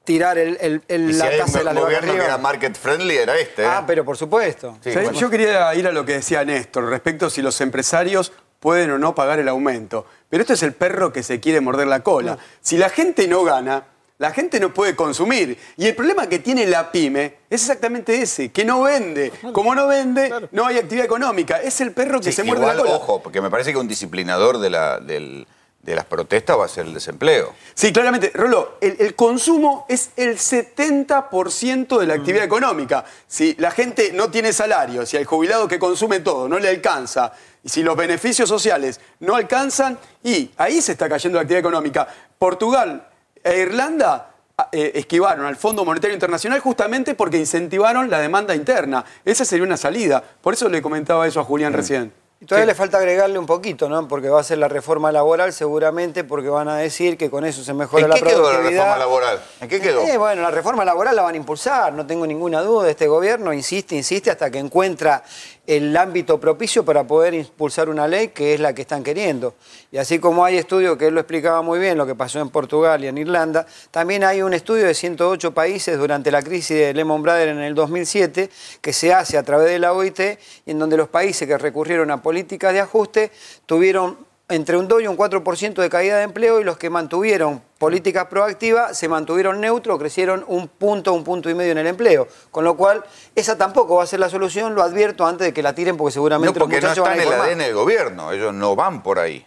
tirar la tasa de la leva gobierno que era market friendly era este. Ah, pero por supuesto. Sí, bueno. Yo quería ir a lo que decía Néstor respecto a si los empresarios pueden o no pagar el aumento. Pero esto es el perro que se quiere morder la cola. No. Si la gente no gana, la gente no puede consumir. Y el problema que tiene la pyme es exactamente ese, que no vende. Como no vende, no hay actividad económica. Es el perro que se muerde la cola. Ojo, porque me parece que un disciplinador de las protestas va a ser el desempleo. Sí, claramente. Rolo, el consumo es el 70% de la actividad económica. Si la gente no tiene salario, si al jubilado que consume todo no le alcanza, y si los beneficios sociales no alcanzan, y ahí se está cayendo la actividad económica. Portugal e Irlanda esquivaron al Fondo Monetario Internacional justamente porque incentivaron la demanda interna. Esa sería una salida. Por eso le comentaba eso a Julián recién. Y todavía le falta agregarle un poquito, ¿no? Porque va a ser la reforma laboral seguramente, porque van a decir que con eso se mejora la productividad. ¿En qué quedó la reforma laboral? ¿En qué quedó? Bueno, la reforma laboral la van a impulsar, no tengo ninguna duda. Este gobierno insiste hasta que encuentra el ámbito propicio para poder impulsar una ley que es la que están queriendo. Y así como hay estudios que él lo explicaba muy bien, lo que pasó en Portugal y en Irlanda, también hay un estudio de 108 países durante la crisis de Lehman Brothers en el 2007, que se hace a través de la OIT, y en donde los países que recurrieron a políticas de ajuste tuvieron entre un 2 y un 4% de caída de empleo, y los que mantuvieron políticas proactivas se mantuvieron neutros, crecieron un punto y medio en el empleo. Con lo cual, esa tampoco va a ser la solución, lo advierto antes de que la tiren, porque seguramente No, porque los muchachos no están en el van a ir por ADN del gobierno, ellos no van por ahí.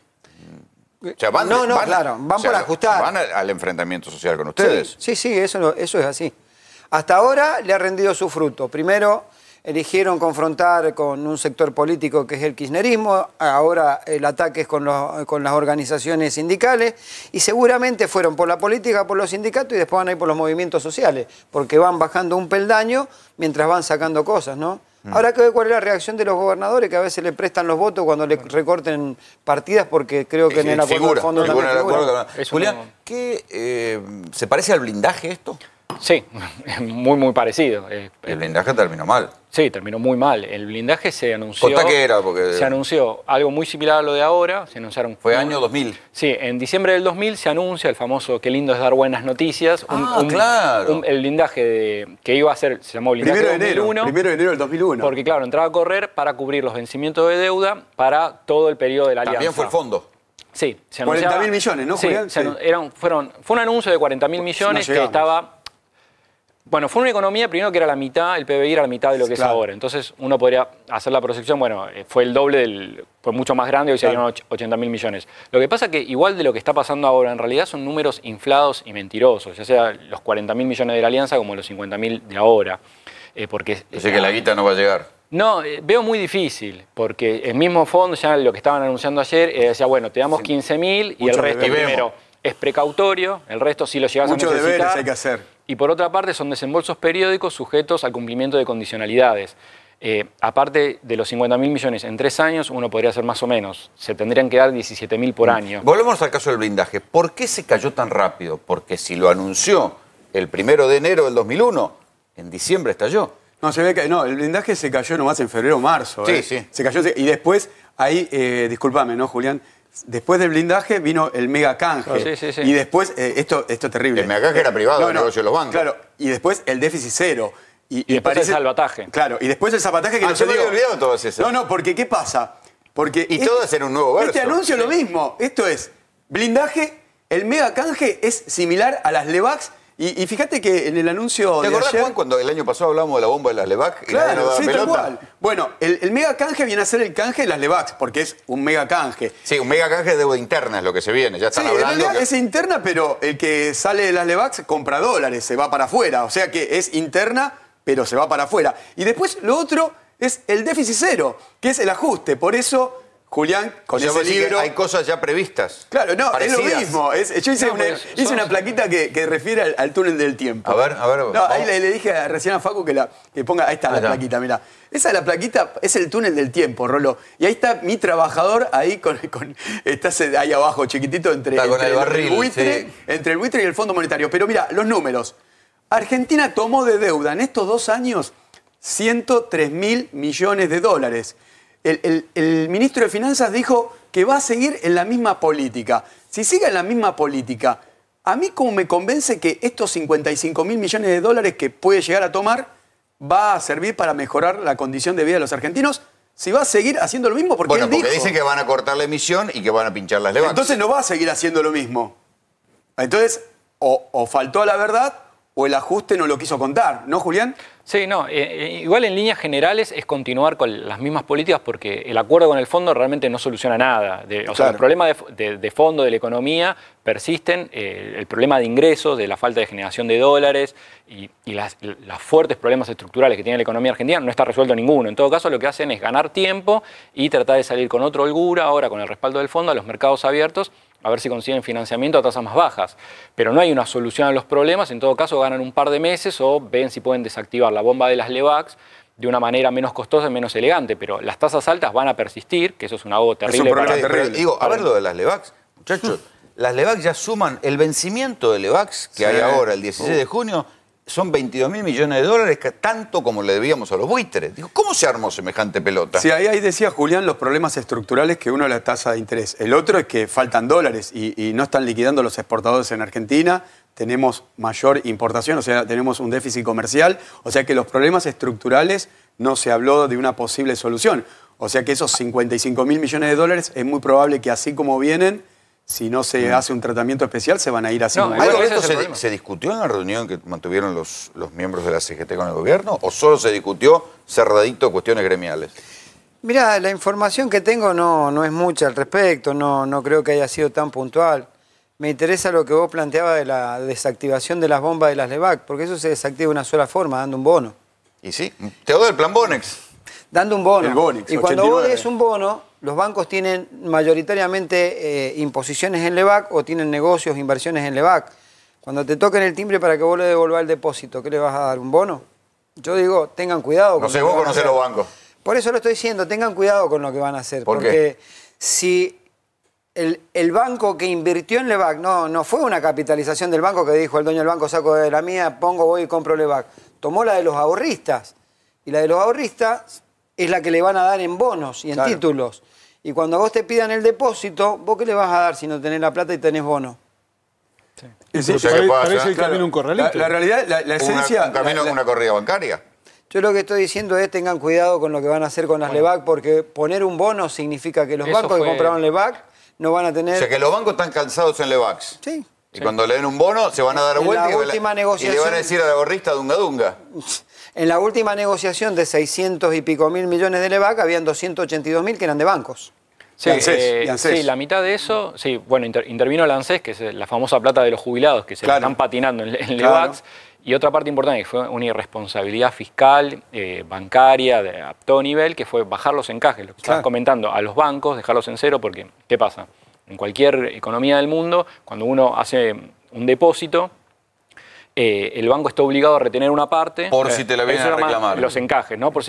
O sea, van por ajustar. Van al enfrentamiento social con ustedes. Sí, eso es así. Hasta ahora le ha rendido su fruto. Primero eligieron confrontar con un sector político que es el kirchnerismo, ahora el ataque es con las organizaciones sindicales, y seguramente fueron por la política, por los sindicatos, y después van a ir por los movimientos sociales, porque van bajando un peldaño mientras van sacando cosas, ¿no? Ahora que ver cuál es la reacción de los gobernadores, que a veces le prestan los votos cuando le recorten partidas, porque creo que en el acuerdo del fondo también figura. Julián, ¿qué se parece al blindaje esto? Sí, muy parecido. El blindaje terminó mal. Sí, terminó muy mal. El blindaje se anunció... ¿Contá qué era? Porque... Se anunció algo muy similar a lo de ahora. Se anunciaron... Fue año 2000. Sí, en diciembre del 2000 se anuncia el famoso "qué lindo es dar buenas noticias". Claro. El blindaje que iba a ser, se llamó blindaje 2001. Primero de enero del 2001. Porque claro, entraba a correr para cubrir los vencimientos de deuda para todo el periodo de la alianza. También fue el fondo. Sí, se anunciaba... 40.000 millones, ¿no, Julián? Sí, fue un anuncio de 40.000 millones que estaba... Bueno, fue una economía primero que era la mitad, el PBI era la mitad de lo que es ahora. Entonces uno podría hacer la proyección, bueno, fue el doble, fue mucho más grande, hoy serían 80.000 millones. Lo que pasa que igual de lo que está pasando ahora, en realidad son números inflados y mentirosos, ya sea los 40.000 millones de la alianza como los 50.000 de ahora. Porque sé que la guita no va a llegar. No, veo muy difícil, porque el mismo fondo, ya lo que estaban anunciando ayer, decía, bueno, te damos 15.000 y el resto primero es precautorio, el resto sí lo llegas a necesitar. Muchos deberes hay que hacer. Y por otra parte son desembolsos periódicos sujetos al cumplimiento de condicionalidades. Aparte de los 50.000 millones en 3 años, uno podría hacer más o menos. Se tendrían que dar 17.000 por año. Volvemos al caso del blindaje. ¿Por qué se cayó tan rápido? Porque si lo anunció el 1 de enero del 2001, en diciembre estalló. No, se ve que no, el blindaje se cayó nomás en febrero o marzo. Sí, sí. Se cayó y después, ahí, discúlpame, ¿no, Julián? Después del blindaje vino el mega canje. Sí. Y después, esto es terrible. El mega canje era privado, el negocio de los bancos. Claro, y después el déficit cero. Y después el salvataje. Claro, y después el zapataje que no se dio. Yo me había olvidado todas esas. No, porque ¿qué pasa? Porque todas eran un nuevo verso. Este anuncio es lo mismo. Esto es blindaje, el mega canje es similar a las LEVAX. Y fíjate que en el anuncio ¿Te acordás, ayer, Juan, cuando el año pasado hablamos de la bomba de las LEVAC? Claro, sí, tal cual. Bueno, el mega canje viene a ser el canje de las LEVAX, porque es un mega canje. Sí, un mega canje de deuda interna es lo que se viene. Ya están hablando. En realidad es interna, pero el que sale de las LEVAX compra dólares, se va para afuera. O sea que es interna, pero se va para afuera. Y después lo otro es el déficit cero, que es el ajuste. Por eso, Julián, con ese libro... hay cosas ya previstas. Claro, no, parecidas. Es lo mismo. Yo hice una plaquita que refiere al túnel del tiempo. A ver. No, ahí le dije recién a Facu que ponga... Ahí está la plaquita, mirá. Esa es la plaquita, es el túnel del tiempo, Rolo. Y ahí está mi trabajador, ahí estás ahí abajo, chiquitito, entre el buitre y el Fondo Monetario. Pero mira, los números. Argentina tomó de deuda en estos 2 años 103.000 millones de dólares. El ministro de Finanzas dijo que va a seguir en la misma política. Si sigue en la misma política, a mí como me convence que estos 55.000 millones de dólares que puede llegar a tomar va a servir para mejorar la condición de vida de los argentinos, si va a seguir haciendo lo mismo, porque él dijo... Porque dicen que van a cortar la emisión y que van a pinchar las LEVAX. Entonces no va a seguir haciendo lo mismo. Entonces, o faltó a la verdad o el ajuste no lo quiso contar, ¿no, Julián? Sí, no, igual en líneas generales es continuar con las mismas políticas porque el acuerdo con el fondo realmente no soluciona nada. O sea, los problemas de fondo de la economía persisten, el problema de ingresos, de la falta de generación de dólares y los fuertes problemas estructurales que tiene la economía argentina no está resuelto ninguno. En todo caso, lo que hacen es ganar tiempo y tratar de salir con otra holgura, ahora con el respaldo del fondo, a los mercados abiertos, a ver si consiguen financiamiento a tasas más bajas. Pero no hay una solución a los problemas, en todo caso ganan un par de meses o ven si pueden desactivar la bomba de las LEVAX de una manera menos costosa y menos elegante, pero las tasas altas van a persistir, que eso es un algo terrible. A ver lo de las LEVAX, muchachos, las LEVAX ya suman el vencimiento de LEVAX que hay ahora, el 16 de junio, son 22.000 millones de dólares, tanto como le debíamos a los buitres. Digo, ¿cómo se armó semejante pelota? Sí, ahí decía Julián los problemas estructurales, que uno es la tasa de interés. El otro es que faltan dólares y no están liquidando los exportadores en Argentina. Tenemos mayor importación, o sea, tenemos un déficit comercial. O sea que los problemas estructurales no se habló de una posible solución. O sea que esos 55.000 millones de dólares es muy probable que así como vienen, si no se hace un tratamiento especial, se van a ir así. ¿Algo de esto se discutió en la reunión que mantuvieron los miembros de la CGT con el gobierno? ¿O solo se discutió cerradito cuestiones gremiales? Mira, la información que tengo no es mucha al respecto, no creo que haya sido tan puntual. Me interesa lo que vos planteabas de la desactivación de las bombas de las LEVAC, porque eso se desactiva de una sola forma, dando un bono. Y sí, te doy el plan Bonex. Dando un bono. El Bonex, y cuando 89. vos des un bono, los bancos tienen mayoritariamente imposiciones en LEVAC o tienen negocios, inversiones en LEVAC. Cuando te toquen el timbre para que vos le devolvás el depósito, ¿qué le vas a dar? ¿Un bono? Yo digo, tengan cuidado. No sé, vos conocés los bancos. Por eso lo estoy diciendo, tengan cuidado con lo que van a hacer. ¿Por qué? Porque si el banco que invirtió en LEVAC, no fue una capitalización del banco que dijo el dueño del banco, saco de la mía, pongo, voy y compro LEVAC. Tomó la de los ahorristas. Y la de los ahorristas es la que le van a dar en bonos y en títulos. Y cuando vos te pidan el depósito, ¿vos qué le vas a dar si no tenés la plata y tenés bono? Sí, o sea, parece el camino un corralito. La realidad, la esencia... Un camino en una corrida bancaria. Yo lo que estoy diciendo es tengan cuidado con lo que van a hacer con las LEVAC, porque poner un bono significa que los bancos que compraron LEVAC no van a tener... O sea que los bancos están calzados en LEVACs. Sí. Y cuando le den un bono se van a dar vuelta y le van a decir a la gorrista dunga dunga. En la última negociación de 600 y pico mil millones de LEVAC habían 282.000 que eran de bancos. Sí, sí, la mitad de eso, sí, bueno, intervino el ANSES, que es la famosa plata de los jubilados, que se la están patinando en LEVACs. Y otra parte importante, que fue una irresponsabilidad fiscal, bancaria, a todo nivel, que fue bajar los encajes, lo que estabas comentando, a los bancos, dejarlos en cero, porque, ¿qué pasa? En cualquier economía del mundo, cuando uno hace un depósito, el banco está obligado a retener una parte. Por si te la vienen a reclamar. Los encajes, ¿no? Por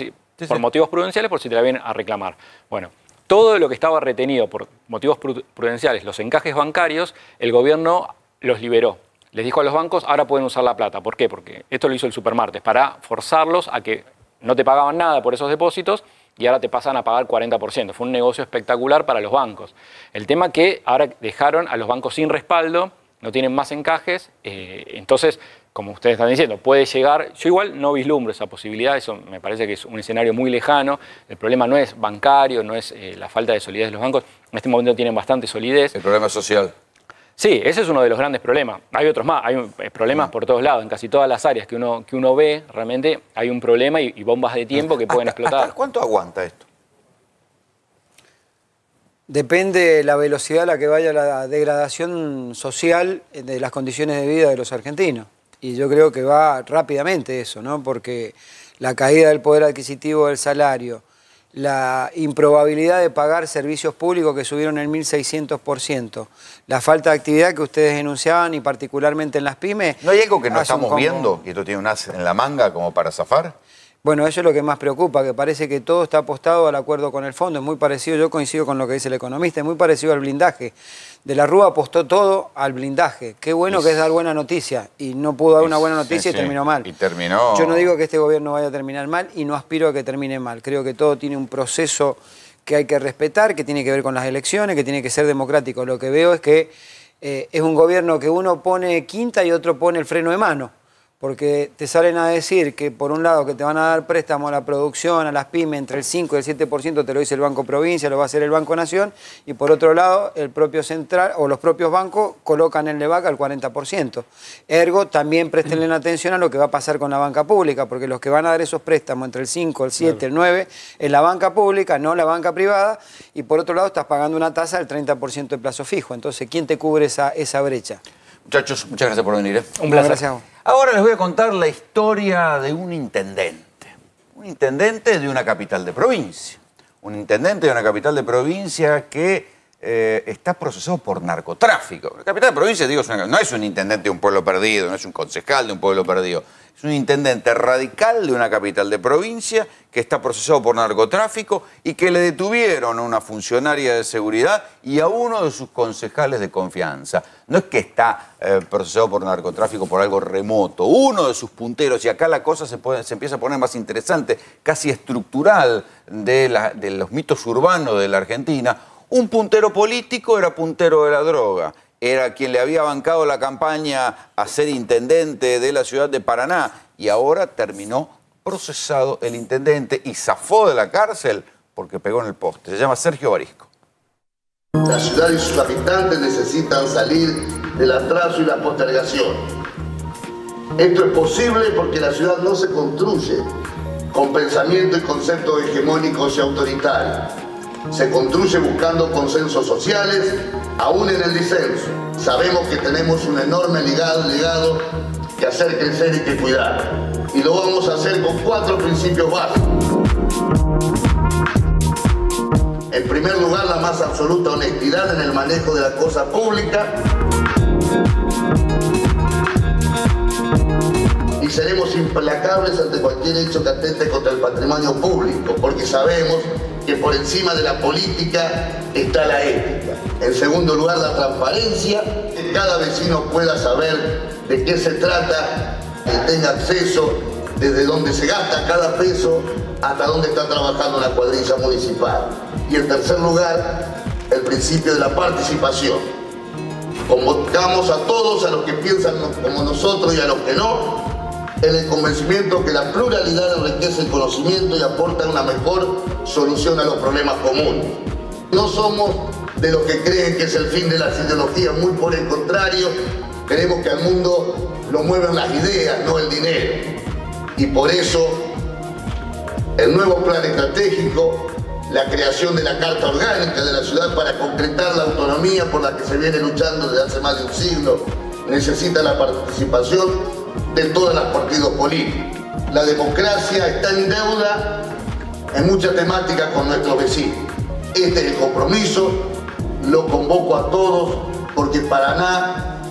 motivos prudenciales, por si te la vienen a reclamar. Bueno, todo lo que estaba retenido por motivos prudenciales, los encajes bancarios, el gobierno los liberó. Les dijo a los bancos, ahora pueden usar la plata. ¿Por qué? Porque esto lo hizo el Supermartes, para forzarlos a que no te pagaban nada por esos depósitos y ahora te pasan a pagar 40%. Fue un negocio espectacular para los bancos. El tema que ahora dejaron a los bancos sin respaldo, no tienen más encajes, entonces, como ustedes están diciendo, puede llegar, yo igual no vislumbro esa posibilidad, eso me parece que es un escenario muy lejano, el problema no es bancario, no es la falta de solidez de los bancos, en este momento tienen bastante solidez. El problema social. Sí, ese es uno de los grandes problemas. Hay otros más, hay problemas por todos lados, en casi todas las áreas que uno ve, realmente hay un problema y bombas de tiempo que pueden explotar. ¿Hasta cuánto aguanta esto? Depende de la velocidad a la que vaya la degradación social de las condiciones de vida de los argentinos. Y yo creo que va rápidamente eso, ¿no? Porque la caída del poder adquisitivo del salario, la improbabilidad de pagar servicios públicos que subieron el 1.600%, la falta de actividad que ustedes denunciaban y particularmente en las pymes. ¿No hay algo que no estamos viendo y esto tiene un as en la manga como para zafar? Bueno, eso es lo que más preocupa, que parece que todo está apostado al acuerdo con el fondo. Es muy parecido, yo coincido con lo que dice el economista, es muy parecido al blindaje. De la Rúa apostó todo al blindaje. Qué bueno que es dar buena noticia. Y no pudo dar una buena noticia y terminó mal. Y terminó... Yo no digo que este gobierno vaya a terminar mal y no aspiro a que termine mal. Creo que todo tiene un proceso que hay que respetar, que tiene que ver con las elecciones, que tiene que ser democrático. Lo que veo es que es un gobierno que uno pone quinta y otro pone el freno de mano. Porque te salen a decir que por un lado que te van a dar préstamo a la producción, a las pymes, entre el 5 y el 7% te lo dice el Banco Provincia, lo va a hacer el Banco Nación, y por otro lado el propio central o los propios bancos colocan el LEVAC al 40%. Ergo, también prestenle atención a lo que va a pasar con la banca pública, porque los que van a dar esos préstamos entre el 5, el 7, el 9, es la banca pública, no la banca privada, y por otro lado estás pagando una tasa del 30% de plazo fijo. Entonces, ¿quién te cubre esa brecha? Muchachos, muchas gracias por venir. Un placer. Gracias. Ahora les voy a contar la historia de un intendente. Un intendente de una capital de provincia. Un intendente de una capital de provincia que está procesado por narcotráfico. La capital de provincia, digo, no es un intendente de un pueblo perdido, no es un concejal de un pueblo perdido. Es un intendente radical de una capital de provincia que está procesado por narcotráfico y que le detuvieron a una funcionaria de seguridad y a uno de sus concejales de confianza. No es que está procesado por narcotráfico por algo remoto. Uno de sus punteros, y acá la cosa se empieza a poner más interesante, casi estructural de los mitos urbanos de la Argentina. Un puntero político era puntero de la droga. Era quien le había bancado la campaña a ser intendente de la ciudad de Paraná y ahora terminó procesado el intendente y zafó de la cárcel porque pegó en el poste. Se llama Sergio Barisco. La ciudad y sus habitantes necesitan salir del atraso y la postergación. Esto es posible porque la ciudad no se construye con pensamiento y conceptos hegemónicos y autoritarios. Se construye buscando consensos sociales, aún en el disenso. Sabemos que tenemos un enorme legado que hacer crecer y que cuidar. Y lo vamos a hacer con 4 principios básicos. En primer lugar, la más absoluta honestidad en el manejo de la cosa pública. Y seremos implacables ante cualquier hecho que atente contra el patrimonio público, porque sabemos que por encima de la política está la ética. En segundo lugar, la transparencia, que cada vecino pueda saber de qué se trata, que tenga acceso desde dónde se gasta cada peso hasta dónde está trabajando la cuadrilla municipal. Y en tercer lugar, el principio de la participación. Convocamos a todos, a los que piensan como nosotros y a los que no, en el convencimiento que la pluralidad enriquece el conocimiento y aporta una mejor solución a los problemas comunes. No somos de los que creen que es el fin de las ideologías, muy por el contrario, creemos que al mundo lo mueven las ideas, no el dinero. Y por eso, el nuevo plan estratégico, la creación de la Carta Orgánica de la ciudad para concretar la autonomía por la que se viene luchando desde hace más de un siglo, necesita la participación de todos los partidos políticos. La democracia está en deuda en muchas temáticas con nuestros vecinos. Este es el compromiso, lo convoco a todos porque Paraná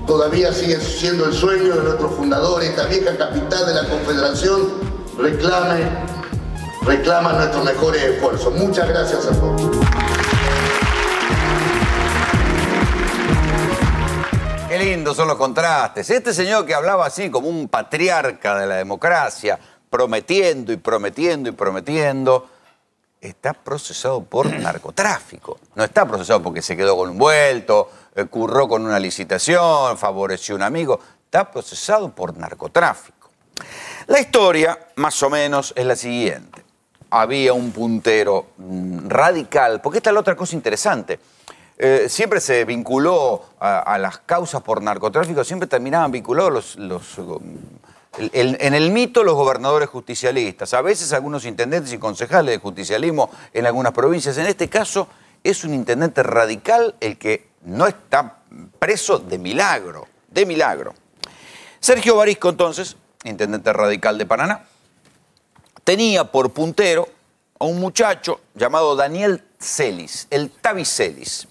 todavía sigue siendo el sueño de nuestros fundadores. Esta vieja capital de la Confederación reclama nuestros mejores esfuerzos. Muchas gracias a todos. Qué lindos son los contrastes. Este señor que hablaba así como un patriarca de la democracia, prometiendo y prometiendo y prometiendo, está procesado por narcotráfico. No está procesado porque se quedó con un vuelto, curró con una licitación, favoreció a un amigo. Está procesado por narcotráfico. La historia, más o menos, es la siguiente. Había un puntero radical, porque esta es la otra cosa interesante. Siempre se vinculó a las causas por narcotráfico, siempre terminaban vinculados en el mito los gobernadores justicialistas, a veces algunos intendentes y concejales de justicialismo en algunas provincias. En este caso es un intendente radical el que no está preso de milagro, de milagro. Sergio Barisco, entonces, intendente radical de Paraná, tenía por puntero a un muchacho llamado Daniel Celis, el Tavi Celis.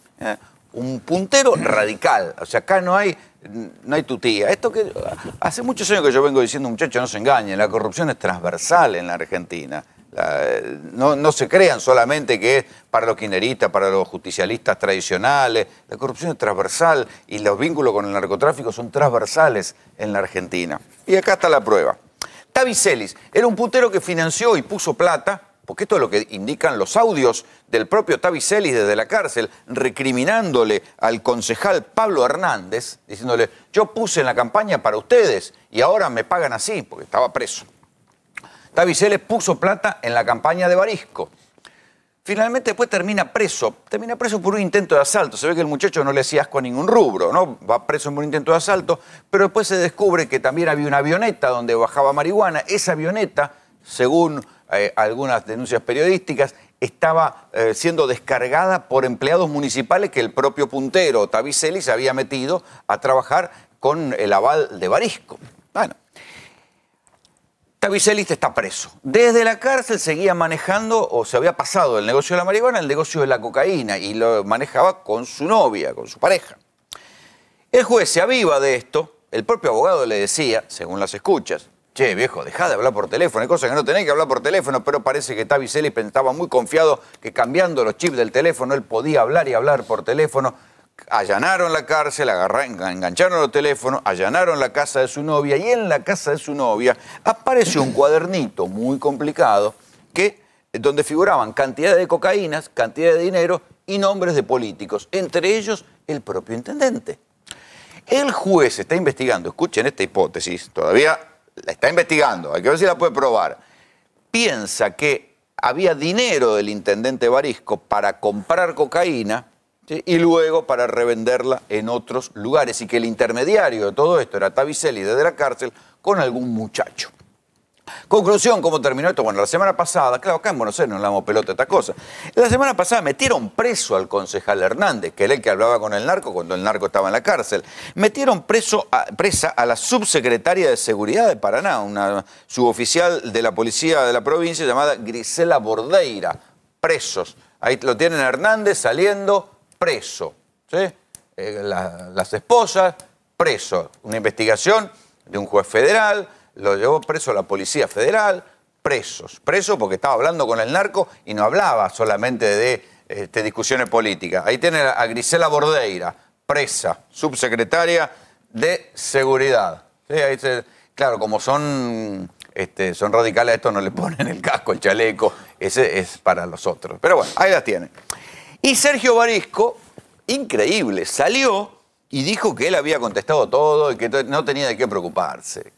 Un puntero radical. O sea, acá no hay tutía. Esto que hace muchos años que yo vengo diciendo, muchachos, no se engañen, la corrupción es transversal en la Argentina. No se crean solamente que es para los kirchneristas, para los justicialistas tradicionales. La corrupción es transversal y los vínculos con el narcotráfico son transversales en la Argentina. Y acá está la prueba. Tavi Celis era un puntero que financió y puso plata, porque esto es lo que indican los audios del propio Tavi Celis desde la cárcel, recriminándole al concejal Pablo Hernández, diciéndole, yo puse en la campaña para ustedes y ahora me pagan así, porque estaba preso. Tavi Celis puso plata en la campaña de Barisco. Finalmente después termina preso por un intento de asalto. Se ve que el muchacho no le hacía asco a ningún rubro, ¿no? Va preso por un intento de asalto, pero después se descubre que también había una avioneta donde bajaba marihuana. Esa avioneta, según algunas denuncias periodísticas, estaba siendo descargada por empleados municipales que el propio puntero Tavi Celis había metido a trabajar con el aval de Barisco. Bueno, Tavi Celis está preso. Desde la cárcel seguía manejando, o se había pasado del negocio de la marihuana al negocio de la cocaína, y lo manejaba con su novia, con su pareja. El juez se aviva de esto, el propio abogado le decía, según las escuchas, che, viejo, dejá de hablar por teléfono, hay cosas que no tenés que hablar por teléfono, pero parece que Tavi Celis estaba muy confiado que cambiando los chips del teléfono él podía hablar y hablar por teléfono. Allanaron la cárcel, engancharon los teléfonos, allanaron la casa de su novia, y en la casa de su novia apareció un cuadernito muy complicado donde figuraban cantidad de cocaínas, cantidad de dinero y nombres de políticos, entre ellos el propio intendente. El juez está investigando, escuchen esta hipótesis, todavía la está investigando, hay que ver si la puede probar. Piensa que había dinero del intendente Barisco para comprar cocaína, ¿sí?, y luego para revenderla en otros lugares, y que el intermediario de todo esto era Tavicelli desde la cárcel con algún muchacho. Conclusión, ¿cómo terminó esto? Bueno, la semana pasada, claro, acá en Buenos Aires no le damos pelota a esta cosa. La semana pasada metieron preso al concejal Hernández, que era el que hablaba con el narco cuando el narco estaba en la cárcel. Metieron presa a la subsecretaria de Seguridad de Paraná, una suboficial de la policía de la provincia llamada Grisela Bordeira. Presos. Ahí lo tienen a Hernández saliendo preso, ¿sí? Las esposas, preso. Una investigación de un juez federal. Lo llevó preso la Policía Federal, presos porque estaba hablando con el narco y no hablaba solamente de discusiones políticas. Ahí tiene a Grisela Bordeira, presa, subsecretaria de Seguridad. ¿Sí? Ahí claro, como son radicales, a esto no le ponen el casco, el chaleco, ese es para los otros. Pero bueno, ahí las tienen. Y Sergio Barisco, increíble, salió y dijo que él había contestado todo y que no tenía de qué preocuparse.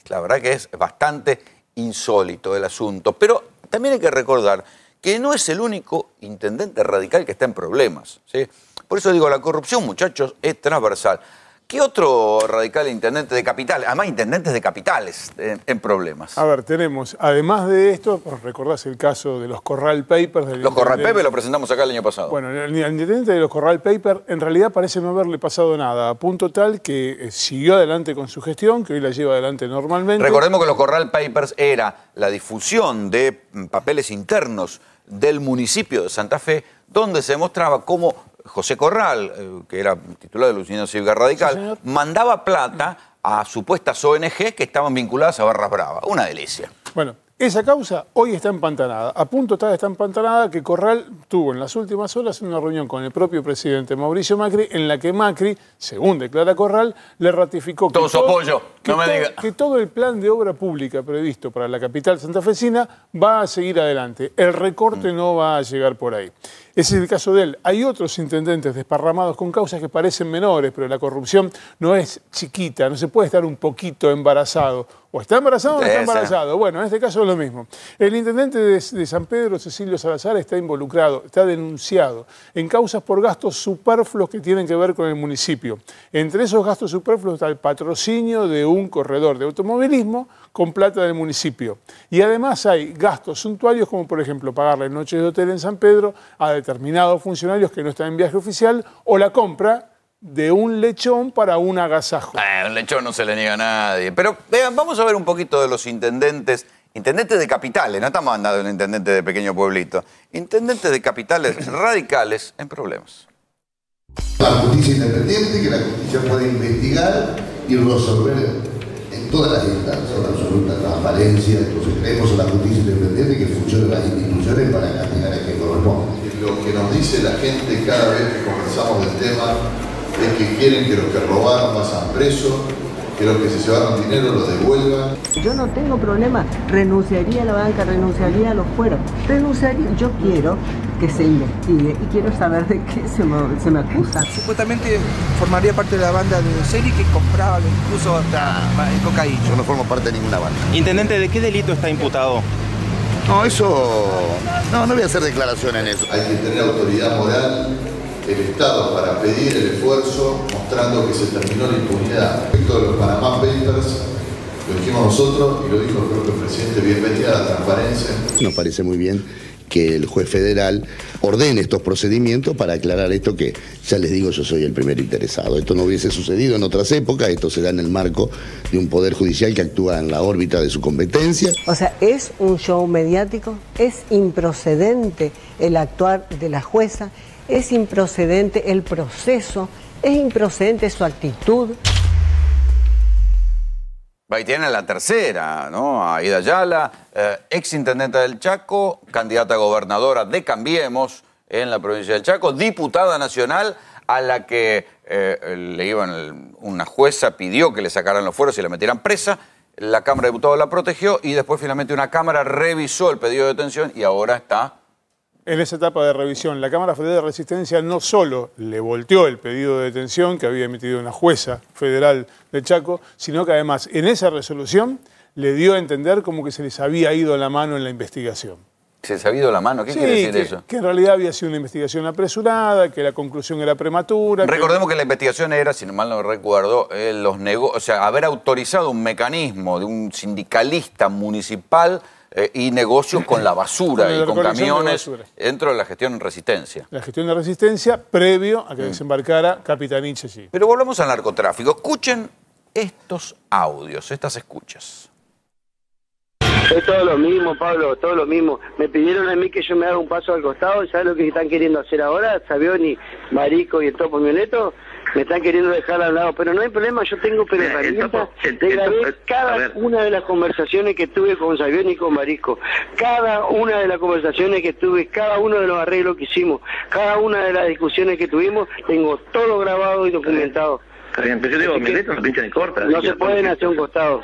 La verdad que es bastante insólito el asunto. Pero también hay que recordar que no es el único intendente radical que está en problemas, ¿sí? Por eso digo, la corrupción, muchachos, es transversal. ¿Qué otro radical intendente de capitales? Además, intendentes de capitales en problemas. A ver, tenemos, además de esto, recordás el caso de los Corral Papers. Los Corral Papers lo presentamos acá el año pasado. Bueno, el intendente de los Corral Papers en realidad parece no haberle pasado nada, a punto tal que siguió adelante con su gestión, que hoy la lleva adelante normalmente. Recordemos que los Corral Papers era la difusión de papeles internos del municipio de Santa Fe, donde se mostraba cómo José Corral, que era titular de la Unión Cívica Radical, sí, mandaba plata a supuestas ONG que estaban vinculadas a Barras Bravas. Una delicia. Bueno, esa causa hoy está empantanada. A punto tal está empantanada que Corral tuvo en las últimas horas una reunión con el propio presidente Mauricio Macri, en la que Macri, según declara Corral, le ratificó todo su apoyo. Que todo el plan de obra pública previsto para la capital santafesina va a seguir adelante. El recorte no va a llegar por ahí. Ese es el caso de él. Hay otros intendentes desparramados con causas que parecen menores, pero la corrupción no es chiquita, no se puede estar un poquito embarazado. O está embarazado o no está embarazado. Bueno, en este caso es lo mismo. El intendente de San Pedro, Cecilio Salazar, está involucrado, está denunciado en causas por gastos superfluos que tienen que ver con el municipio. Entre esos gastos superfluos está el patrocinio de un corredor de automovilismo con plata del municipio. Y además hay gastos suntuarios como, por ejemplo, pagarle noches de hotel en San Pedro a determinados funcionarios que no están en viaje oficial o la compra de un lechón para un agasajo. Un lechón no se le niega a nadie. Pero vean, vamos a ver un poquito de los intendentes de capitales, no estamos hablando de un intendente de pequeño pueblito, intendentes de capitales radicales en problemas. La justicia independiente, que la justicia puede investigar y resolver en todas las instancias, con absoluta transparencia. Entonces creemos en la justicia independiente que funcionen las instituciones para castigar a quien corresponde. Lo que nos dice la gente cada vez que conversamos del tema es que quieren que los que robaron pasan presos, que los que se llevaron dinero lo devuelvan. Yo no tengo problema, renunciaría a la banca, renunciaría a los fueros, renunciaría. Yo quiero que se investigue y quiero saber de qué se me acusa. Supuestamente formaría parte de la banda de Celi que compraba incluso hasta cocaína. Yo no formo parte de ninguna banda. Intendente, ¿de qué delito está imputado? No, eso... No voy a hacer declaración en eso. Hay que tener autoridad moral, el Estado, para pedir el esfuerzo, mostrando que se terminó la impunidad. Respecto de los Panamá Papers, lo dijimos nosotros y lo dijo el propio presidente, bienvenida a la transparencia. Nos parece muy bien que el juez federal ordene estos procedimientos para aclarar esto que, ya les digo, yo soy el primer interesado. Esto no hubiese sucedido en otras épocas, esto se da en el marco de un poder judicial que actúa en la órbita de su competencia. O sea, es un show mediático, es improcedente el actuar de la jueza, es improcedente el proceso, es improcedente su actitud. Ahí tiene la tercera, ¿no? Aida Ayala, exintendenta del Chaco, candidata a gobernadora de Cambiemos en la provincia del Chaco, diputada nacional a la que una jueza pidió que le sacaran los fueros y la metieran presa. La Cámara de Diputados la protegió y después finalmente una Cámara revisó el pedido de detención y ahora está... En esa etapa de revisión, la Cámara Federal de Resistencia no solo le volteó el pedido de detención que había emitido una jueza federal de Chaco, sino que además en esa resolución le dio a entender como que se les había ido la mano en la investigación. se ha ido la mano. ¿Qué quiere decir eso? Que en realidad había sido una investigación apresurada, que la conclusión era prematura. Recordemos que la investigación era, si mal no recuerdo, haber autorizado un mecanismo de un sindicalista municipal y negocios con la basura y con camiones dentro de la gestión en Resistencia. La gestión de Resistencia previo a que desembarcara Capitanich allí. Pero volvemos al narcotráfico. Escuchen estos audios, estas escuchas. Es todo lo mismo, Pablo, todo lo mismo. Me pidieron a mí que yo me haga un paso al costado, y ¿sabes lo que están queriendo hacer ahora? Savioni, Marico y el Topo Mioneto me están queriendo dejar al lado, pero no hay problema, yo tengo herramientas. Te grabé cada una de las conversaciones que tuve con Savioni y con Marico, cada una de las conversaciones que tuve, cada uno de los arreglos que hicimos, cada una de las discusiones que tuvimos, tengo todo grabado y documentado. Está bien, pero yo digo, Mioneto no pinchan en corta. No se pueden hacer un costado.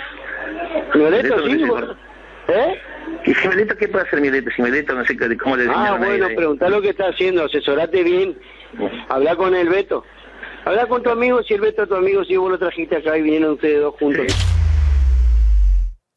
Mioneto sí. ¿Y si Mioneto qué puede hacer Mioneto? Si Mioneto no sé cómo le bueno, preguntá lo que está haciendo, asesorate bien, habla con el Beto. Habla con tu amigo, si el Beto es tu amigo, si vos lo trajiste acá y vinieron ustedes dos juntos.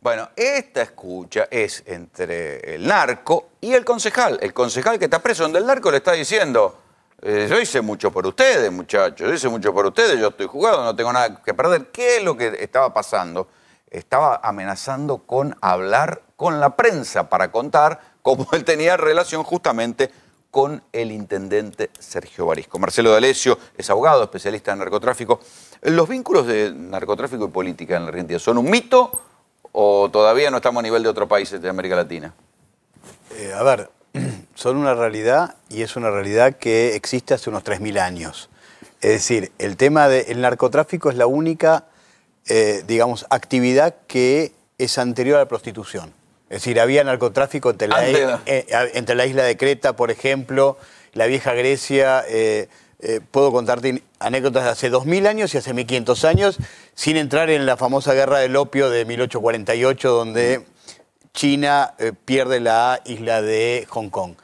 Bueno, esta escucha es entre el narco y el concejal. El concejal que está preso, donde el narco le está diciendo, yo hice mucho por ustedes, muchachos, yo hice mucho por ustedes, yo estoy jugado, no tengo nada que perder. ¿Qué es lo que estaba pasando? Estaba amenazando con hablar con la prensa para contar cómo él tenía relación justamente con el intendente Sergio Barisco. Marcelo D'Alessio es abogado, especialista en narcotráfico. ¿Los vínculos de narcotráfico y política en la Argentina son un mito o todavía no estamos a nivel de otros países de América Latina? A ver, son una realidad y es una realidad que existe hace unos 3.000 años. Es decir, el tema del narcotráfico es la única, digamos, actividad que es anterior a la prostitución. Es decir, había narcotráfico entre la isla de Creta, por ejemplo, la vieja Grecia. Puedo contarte anécdotas de hace 2.000 años y hace 1.500 años, sin entrar en la famosa guerra del opio de 1848, donde China pierde la isla de Hong Kong.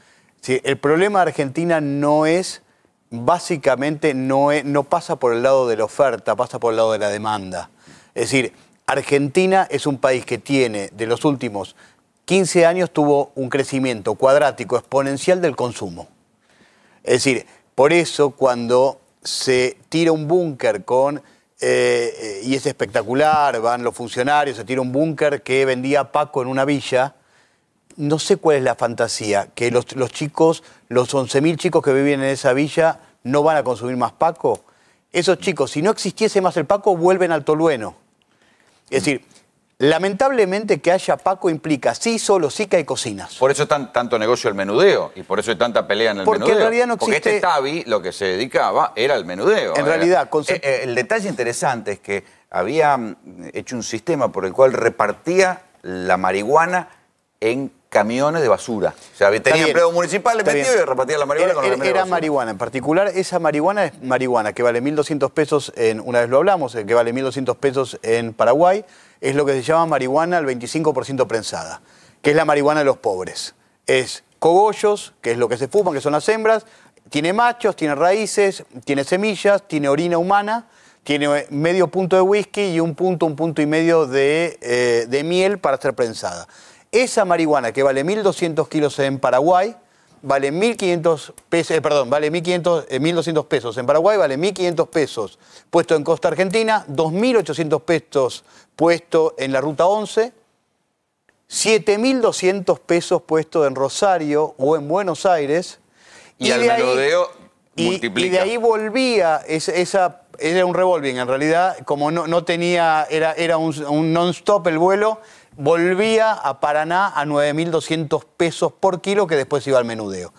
Sí, el problema de Argentina no es, básicamente, no pasa por el lado de la oferta, pasa por el lado de la demanda. Es decir, Argentina es un país que tiene, de los últimos 15 años, tuvo un crecimiento cuadrático exponencial del consumo. Es decir, por eso cuando se tira un búnker y es espectacular, van los funcionarios, se tira un búnker que vendía Paco en una villa, no sé cuál es la fantasía, que los chicos, los 11.000 chicos que viven en esa villa, no van a consumir más Paco. Esos chicos, si no existiese más el Paco, vuelven al Tolueno. Es decir, lamentablemente que haya Paco implica sí solo sí que hay cocinas. Por eso tanto negocio el menudeo y por eso hay tanta pelea en el menudeo. Porque en realidad no existe... Porque este Tavi lo que se dedicaba era el menudeo. En realidad... El detalle interesante es que había hecho un sistema por el cual repartía la marihuana en camiones de basura. O sea, tenía empleados municipales metidos y repartía la marihuana con los camiones de basura. Era marihuana. En particular, esa marihuana es marihuana que vale 1.200 pesos una vez lo hablamos, que vale 1.200 pesos en Paraguay. Es lo que se llama marihuana al 25% prensada, que es la marihuana de los pobres. Es cogollos, que es lo que se fuman, que son las hembras, tiene machos, tiene raíces, tiene semillas, tiene orina humana, tiene medio punto de whisky y un punto y medio de miel para ser prensada. Esa marihuana que vale 1.200 kilos en Paraguay, vale 1.500 pesos, vale 1.200 pesos en Paraguay, vale 1.500 pesos puesto en costa argentina, 2.800 pesos puesto en la Ruta 11, 7.200 pesos puesto en Rosario o en Buenos Aires. Y al menudeo multiplica. Y de ahí volvía, era un revolving en realidad, como no tenía, era un non-stop el vuelo, volvía a Paraná a 9.200 pesos por kilo que después iba al menudeo.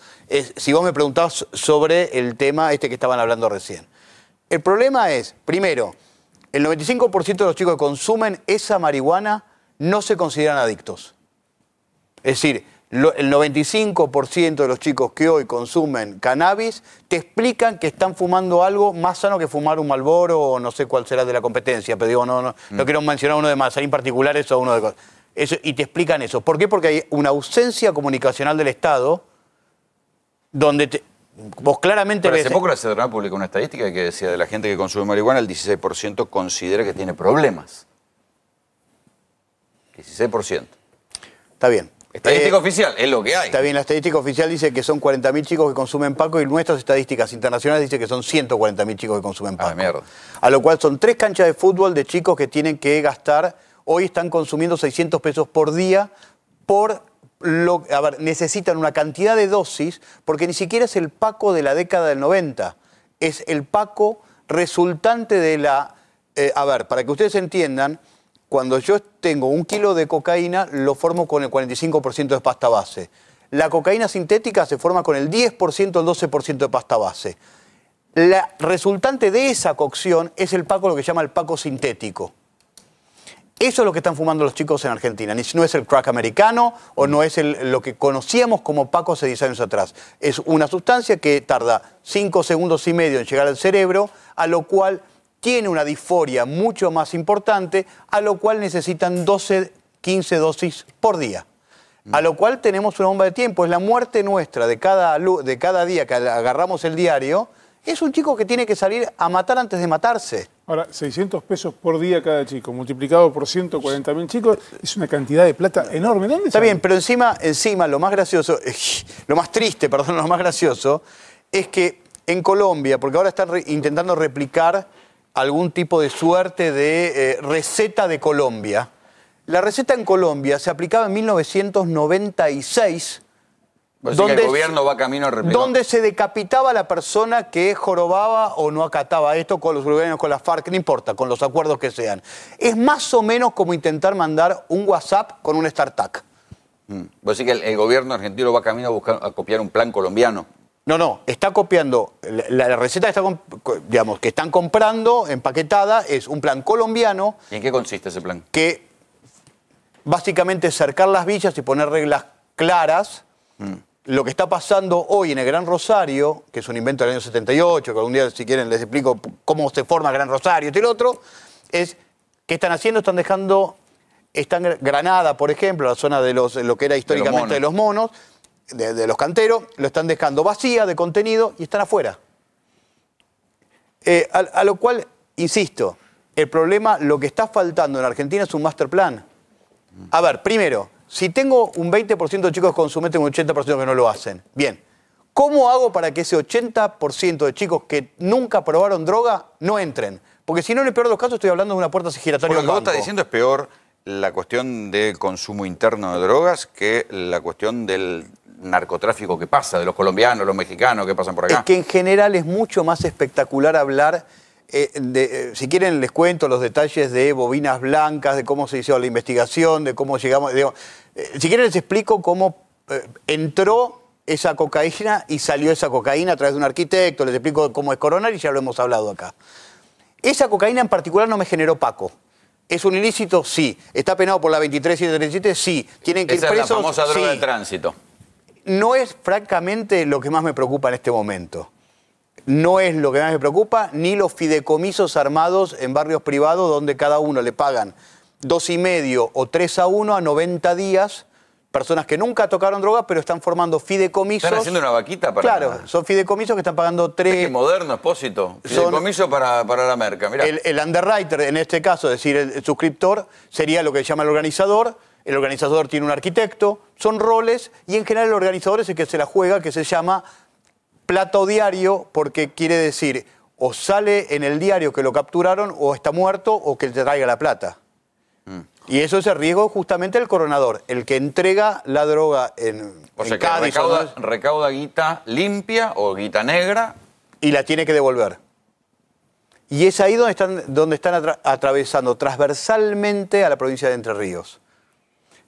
Si vos me preguntabas sobre el tema que estaban hablando recién. El problema es, primero, el 95% de los chicos que consumen esa marihuana no se consideran adictos. Es decir, el 95% de los chicos que hoy consumen cannabis te explican que están fumando algo más sano que fumar un Marlboro o no sé cuál será de la competencia, pero digo, no quiero mencionar uno de más, en particular eso uno de eso, y te explican eso. ¿Por qué? Porque hay una ausencia comunicacional del Estado donde vos claramente pero ves... Hace poco la CDRNA publicó una estadística que decía de la gente que consume marihuana, el 16% considera que tiene problemas. 16%. Está bien. Estadística oficial, es lo que hay. Está bien, la estadística oficial dice que son 40.000 chicos que consumen Paco y nuestras estadísticas internacionales dicen que son 140.000 chicos que consumen Paco. Mierda. A lo cual son 3 canchas de fútbol de chicos que tienen que gastar, hoy están consumiendo 600 pesos por día necesitan una cantidad de dosis, porque ni siquiera es el Paco de la década del 90, es el Paco resultante de la... para que ustedes entiendan, cuando yo tengo 1 kilo de cocaína, lo formo con el 45% de pasta base. La cocaína sintética se forma con el 10%, el 12% de pasta base. La resultante de esa cocción es el Paco, lo que se llama el Paco sintético. Eso es lo que están fumando los chicos en Argentina. No es el crack americano o no es lo que conocíamos como Paco hace 10 años atrás. Es una sustancia que tarda 5 segundos y medio en llegar al cerebro, a lo cual tiene una disforia mucho más importante, a lo cual necesitan 12, 15 dosis por día. A lo cual tenemos una bomba de tiempo. Es la muerte nuestra de cada día que agarramos el diario. Es un chico que tiene que salir a matar antes de matarse. Ahora, 600 pesos por día cada chico, multiplicado por 140.000 chicos, es una cantidad de plata enorme. ¿Dónde está bien, pero encima lo más gracioso, lo más triste, perdón, lo más gracioso, es que en Colombia, porque ahora están intentando replicar algún tipo de suerte de receta de Colombia. La receta en Colombia se aplicaba en 1996, donde el gobierno va camino a replicar. Donde se decapitaba a la persona que jorobaba o no acataba esto con los bolivianos, con la FARC, no importa, con los acuerdos que sean. Es más o menos como intentar mandar un WhatsApp con un StarTAC. ¿Vos decís que el gobierno argentino va camino a copiar un plan colombiano? No, está copiando, la receta que están comprando empaquetada es un plan colombiano. ¿Y en qué consiste ese plan? Que básicamente es cercar las villas y poner reglas claras. Lo que está pasando hoy en el Gran Rosario, que es un invento del año 78, que algún día si quieren les explico cómo se forma el Gran Rosario y el otro, es que están haciendo, están Granada, por ejemplo, la zona de lo que era históricamente de los monos, de los canteros, lo están dejando vacía de contenido y están afuera. A lo cual, insisto, el problema, lo que está faltando en Argentina es un master plan. A ver, primero, si tengo un 20% de chicos que consumen, tengo un 80% que no lo hacen. Bien, ¿cómo hago para que ese 80% de chicos que nunca probaron droga no entren? Porque si no, en el peor de los casos, estoy hablando de una puerta giratoria. Lo que vos estás diciendo es peor la cuestión del consumo interno de drogas que la cuestión del narcotráfico que pasa, de los colombianos, los mexicanos que pasan por acá. Es que en general es mucho más espectacular hablar, si quieren les cuento los detalles de bobinas blancas, de cómo se hizo la investigación, de cómo llegamos, si quieren les explico cómo entró esa cocaína y salió esa cocaína a través de un arquitecto, les explico cómo es Coronar y ya lo hemos hablado acá. Esa cocaína en particular no me generó Paco. ¿Es un ilícito? Sí. ¿Está penado por la 23737? Sí. ¿Tienen que ir presos? Esa es la famosa droga sí. de tránsito. No es francamente lo que más me preocupa en este momento. No es lo que más me preocupa, ni los fideicomisos armados en barrios privados donde cada uno le pagan 2,5 o 3-1 a 90 días, personas que nunca tocaron droga, pero están formando fideicomisos. ¿Están haciendo una vaquita para...? Claro, son fideicomisos que están pagando 3... Qué moderno, Espósito. Fideicomiso para la merca, mirá. El underwriter, en este caso, es decir, el suscriptor, sería lo que se llama el organizador. El organizador tiene un arquitecto, son roles, y en general el organizador es el que se la juega, que se llama plata o diario, porque quiere decir, o sale en el diario que lo capturaron, o está muerto, o que te traiga la plata. Y eso es el riesgo justamente del coronador, el que entrega la droga o sea, que recauda guita limpia o guita negra. Y la tiene que devolver. Y es ahí donde están atravesando transversalmente a la provincia de Entre Ríos.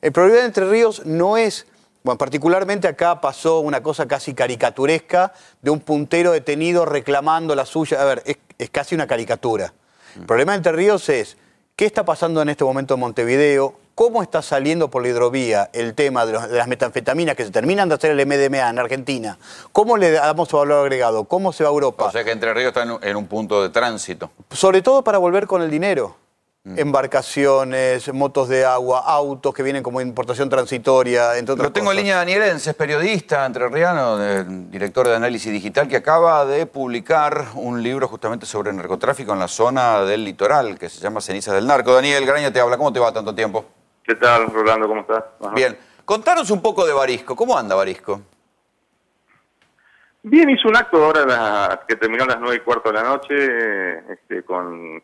El problema de Entre Ríos no es... Bueno, particularmente acá pasó una cosa casi caricaturesca de un puntero detenido reclamando la suya. A ver, es casi una caricatura. El problema de Entre Ríos es qué está pasando en este momento en Montevideo, cómo está saliendo por la hidrovía el tema de las metanfetaminas que se terminan de hacer el MDMA en Argentina, cómo le damos su valor agregado, cómo se va a Europa. O sea que Entre Ríos está en un punto de tránsito. Sobre todo para volver con el dinero. Embarcaciones, motos de agua, autos que vienen como importación transitoria, entre otras cosas. Lo tengo en línea Daniel Enz, es periodista entrerriano, director de análisis digital, que acaba de publicar un libro justamente sobre el narcotráfico en la zona del litoral, que se llama Cenizas del Narco. Daniel Graña te habla, ¿cómo te va tanto tiempo? ¿Qué tal, Rolando? ¿Cómo estás? Bien. Contanos un poco de Barisco. ¿Cómo anda Barisco? Bien, hizo un acto ahora que terminó a las 9:15 de la noche,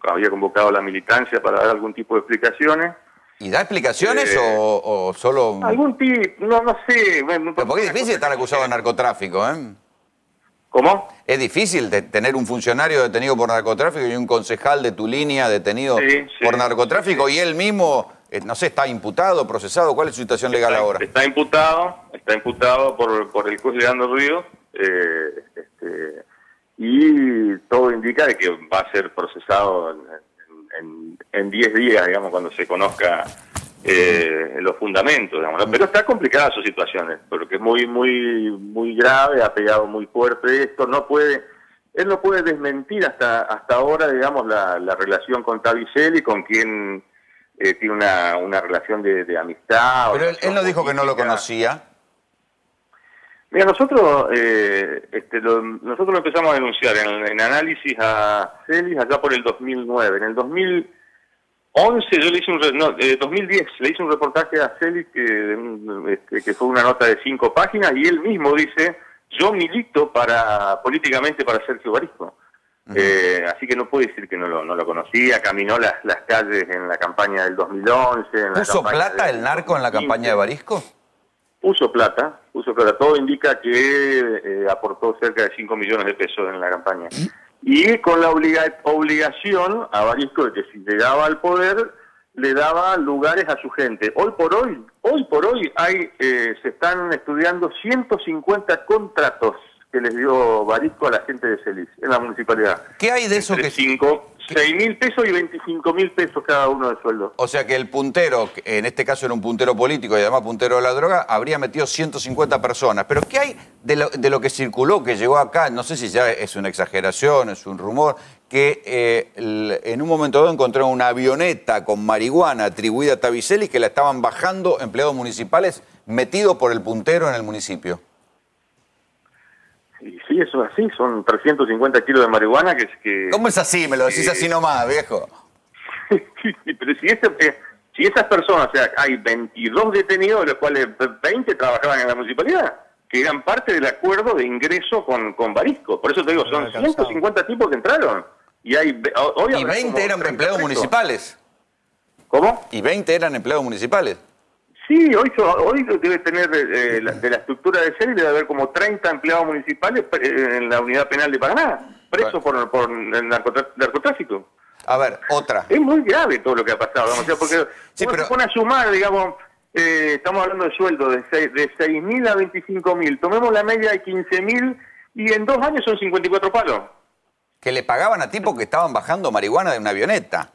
había convocado a la militancia para dar algún tipo de explicaciones. ¿Y da explicaciones o solo...? Algún tipo, no sé. Pero porque es difícil estar acusado de narcotráfico, ¿eh? ¿Cómo? Es difícil tener un funcionario detenido por narcotráfico y un concejal de tu línea detenido por narcotráfico y él mismo, no sé, está imputado, procesado. ¿Cuál es su situación legal ahora? Está imputado por el juez Leandro Ríos y todo indica de que va a ser procesado en 10 días, digamos, cuando se conozca los fundamentos, digamos, ¿no? Pero está complicada su situación, porque es muy grave, ha pegado muy fuerte esto, él no puede desmentir hasta ahora, digamos, la relación con Tavicelli, con quien tiene una relación de amistad. Pero él no dijo que no lo conocía. Mira, nosotros lo empezamos a denunciar en análisis a Celis allá por el 2009. En el 2011 yo le hice 2010 le hice un reportaje a Celis que fue una nota de 5 páginas y él mismo dice, yo milito políticamente para Sergio Barisco. Así que no puedo decir que no lo conocía, caminó las calles en la campaña del 2011. ¿Puso plata el narco en la campaña de Barisco? Puso plata, todo indica que aportó cerca de 5 millones de pesos en la campaña. Y con la obligación a Barisco de que si llegaba al poder, le daba lugares a su gente. Hoy por hoy se están estudiando 150 contratos que les dio Barisco a la gente de Celis, en la municipalidad. ¿Qué hay de eso que... 6.000 pesos y 25.000 pesos cada uno de sueldo. O sea que el puntero, en este caso era un puntero político y además puntero de la droga, habría metido 150 personas. Pero ¿qué hay de lo que circuló, que llegó acá? No sé si ya es una exageración, es un rumor, que en un momento dado encontraron una avioneta con marihuana atribuida a Tavicelli que la estaban bajando empleados municipales metidos por el puntero en el municipio. Y sí, eso es así, son 350 kilos de marihuana que... ¿Cómo es así? Me lo decís así nomás, viejo. Sí, pero si esas personas, o sea, hay 22 detenidos, de los cuales 20 trabajaban en la municipalidad, que eran parte del acuerdo de ingreso con Barisco. Por eso te digo, son 150 tipos que entraron. Y hay hoy ¿Y 20 eran empleados municipales? ¿Cómo? ¿Y 20 eran empleados municipales? Sí, hoy debe tener, de la estructura de Celis, debe haber como 30 empleados municipales en la unidad penal de Paraná, presos por el narcotráfico. A ver, otra. Es muy grave todo lo que ha pasado, digamos, o sea, porque se pone a sumar, digamos, estamos hablando de sueldos de 6.000 a 25.000, tomemos la media de 15.000 y en 2 años son 54 palos. Que le pagaban a tipos que estaban bajando marihuana de una avioneta.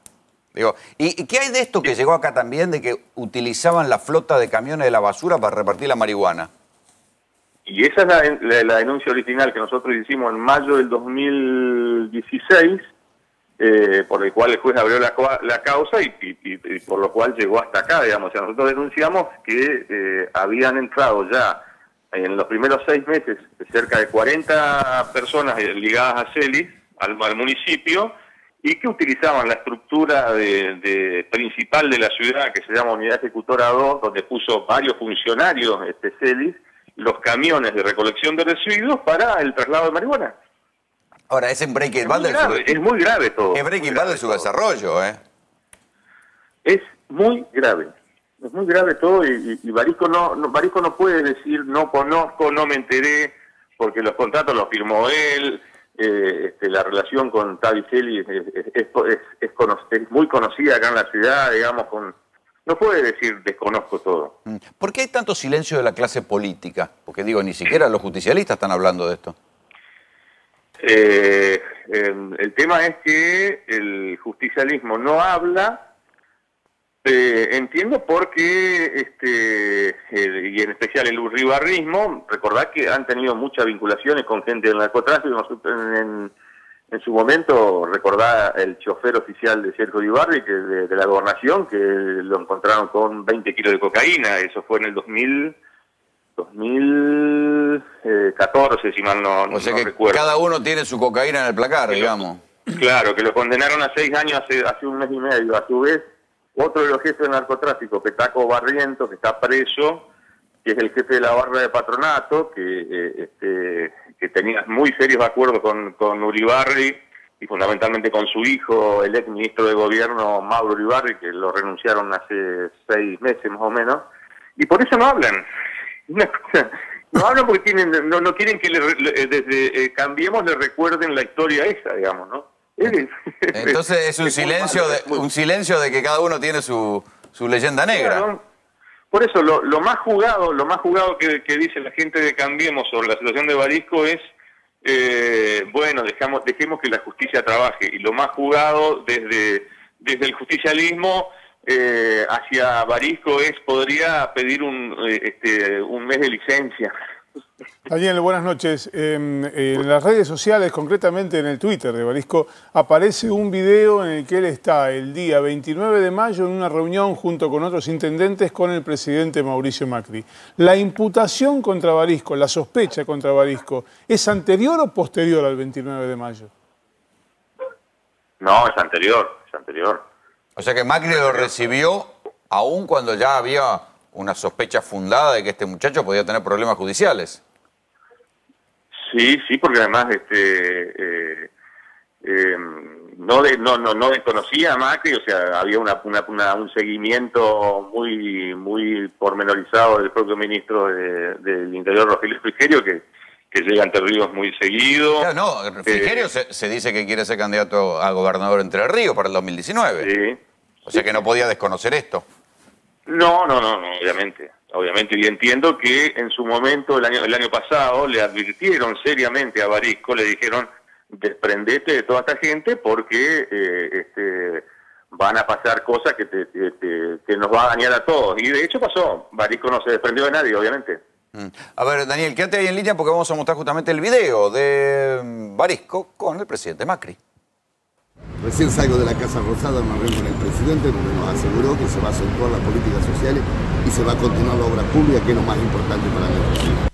Digo, ¿y qué hay de esto que llegó acá también, de que utilizaban la flota de camiones de la basura para repartir la marihuana? Y esa es la denuncia original que nosotros hicimos en mayo del 2016, por el cual el juez abrió la causa y por lo cual llegó hasta acá, digamos. O sea, nosotros denunciamos que habían entrado ya en los primeros 6 meses cerca de 40 personas ligadas a Celis, al municipio, y que utilizaban la estructura principal de la ciudad, que se llama Unidad Ejecutora 2, donde puso varios funcionarios Celis, los camiones de recolección de residuos para el traslado de marihuana. Ahora, es en Breaking Bad es muy grave todo. Es Breaking Bad de su desarrollo, Es muy grave. Es muy grave todo y Barisco no puede decir no conozco, no me enteré, porque los contratos los firmó él. La relación con Tavicelli es muy conocida acá en la ciudad, digamos, no puede decir desconozco todo. ¿Por qué hay tanto silencio de la clase política? Porque digo, ni siquiera los justicialistas están hablando de esto. El tema es que el justicialismo no habla, entiendo porque, y en especial el urribarrismo, recordad que han tenido muchas vinculaciones con gente del narcotráfico. En su momento, recordá el chofer oficial de Sergio Uribarri, que de la gobernación, que lo encontraron con 20 kilos de cocaína. Eso fue en el 2014, si mal no recuerdo. Cada uno tiene su cocaína en el placar, digamos. Claro, que lo condenaron a 6 años hace un mes y medio. A su vez, otro de los jefes de narcotráfico, Petaco Barrientos, que está preso, que es el jefe de la barra de patronato, que tenía muy serios acuerdos con Uribarri y fundamentalmente con su hijo, el ex ministro de gobierno Mauro Uribarri, que lo renunciaron hace 6 meses más o menos, y por eso no hablan. No hablan porque no quieren que desde Cambiemos le recuerden la historia esa, digamos, ¿no? Entonces es un silencio de que cada uno tiene su leyenda negra. Claro. Por eso lo más jugado que dice la gente de Cambiemos sobre la situación de Barisco es bueno, dejemos que la justicia trabaje, y lo más jugado desde el justicialismo hacia Barisco podría pedir un mes de licencia. Daniel, buenas noches. En las redes sociales, concretamente en el Twitter de Barisco, aparece un video en el que él está el día 29 de mayo en una reunión junto con otros intendentes con el presidente Mauricio Macri. ¿La imputación contra Barisco, la sospecha contra Barisco, es anterior o posterior al 29 de mayo? No, es anterior, es anterior. O sea que Macri lo recibió aún cuando ya había una sospecha fundada de que este muchacho podía tener problemas judiciales. Sí, porque además no desconocía a Macri, o sea, había un seguimiento muy pormenorizado del propio ministro del Interior, Rogelio Frigerio, que llega ante Ríos muy seguido. Claro, no, Frigerio se dice que quiere ser candidato a gobernador de Entre Ríos para el 2019. Sí. O sea que no podía desconocer esto. No, obviamente, y entiendo que en su momento, el año pasado, le advirtieron seriamente a Barisco, le dijeron, desprendete de toda esta gente porque van a pasar cosas que nos va a dañar a todos. Y de hecho pasó, Barisco no se desprendió de nadie, obviamente. A ver, Daniel, quédate ahí en línea porque vamos a mostrar justamente el video de Barisco con el presidente Macri. Recién salgo de la Casa Rosada, me reunión con el presidente, donde nos aseguró que se va a acentuar las políticas sociales y se va a continuar la obra pública, que es lo más importante para nosotros.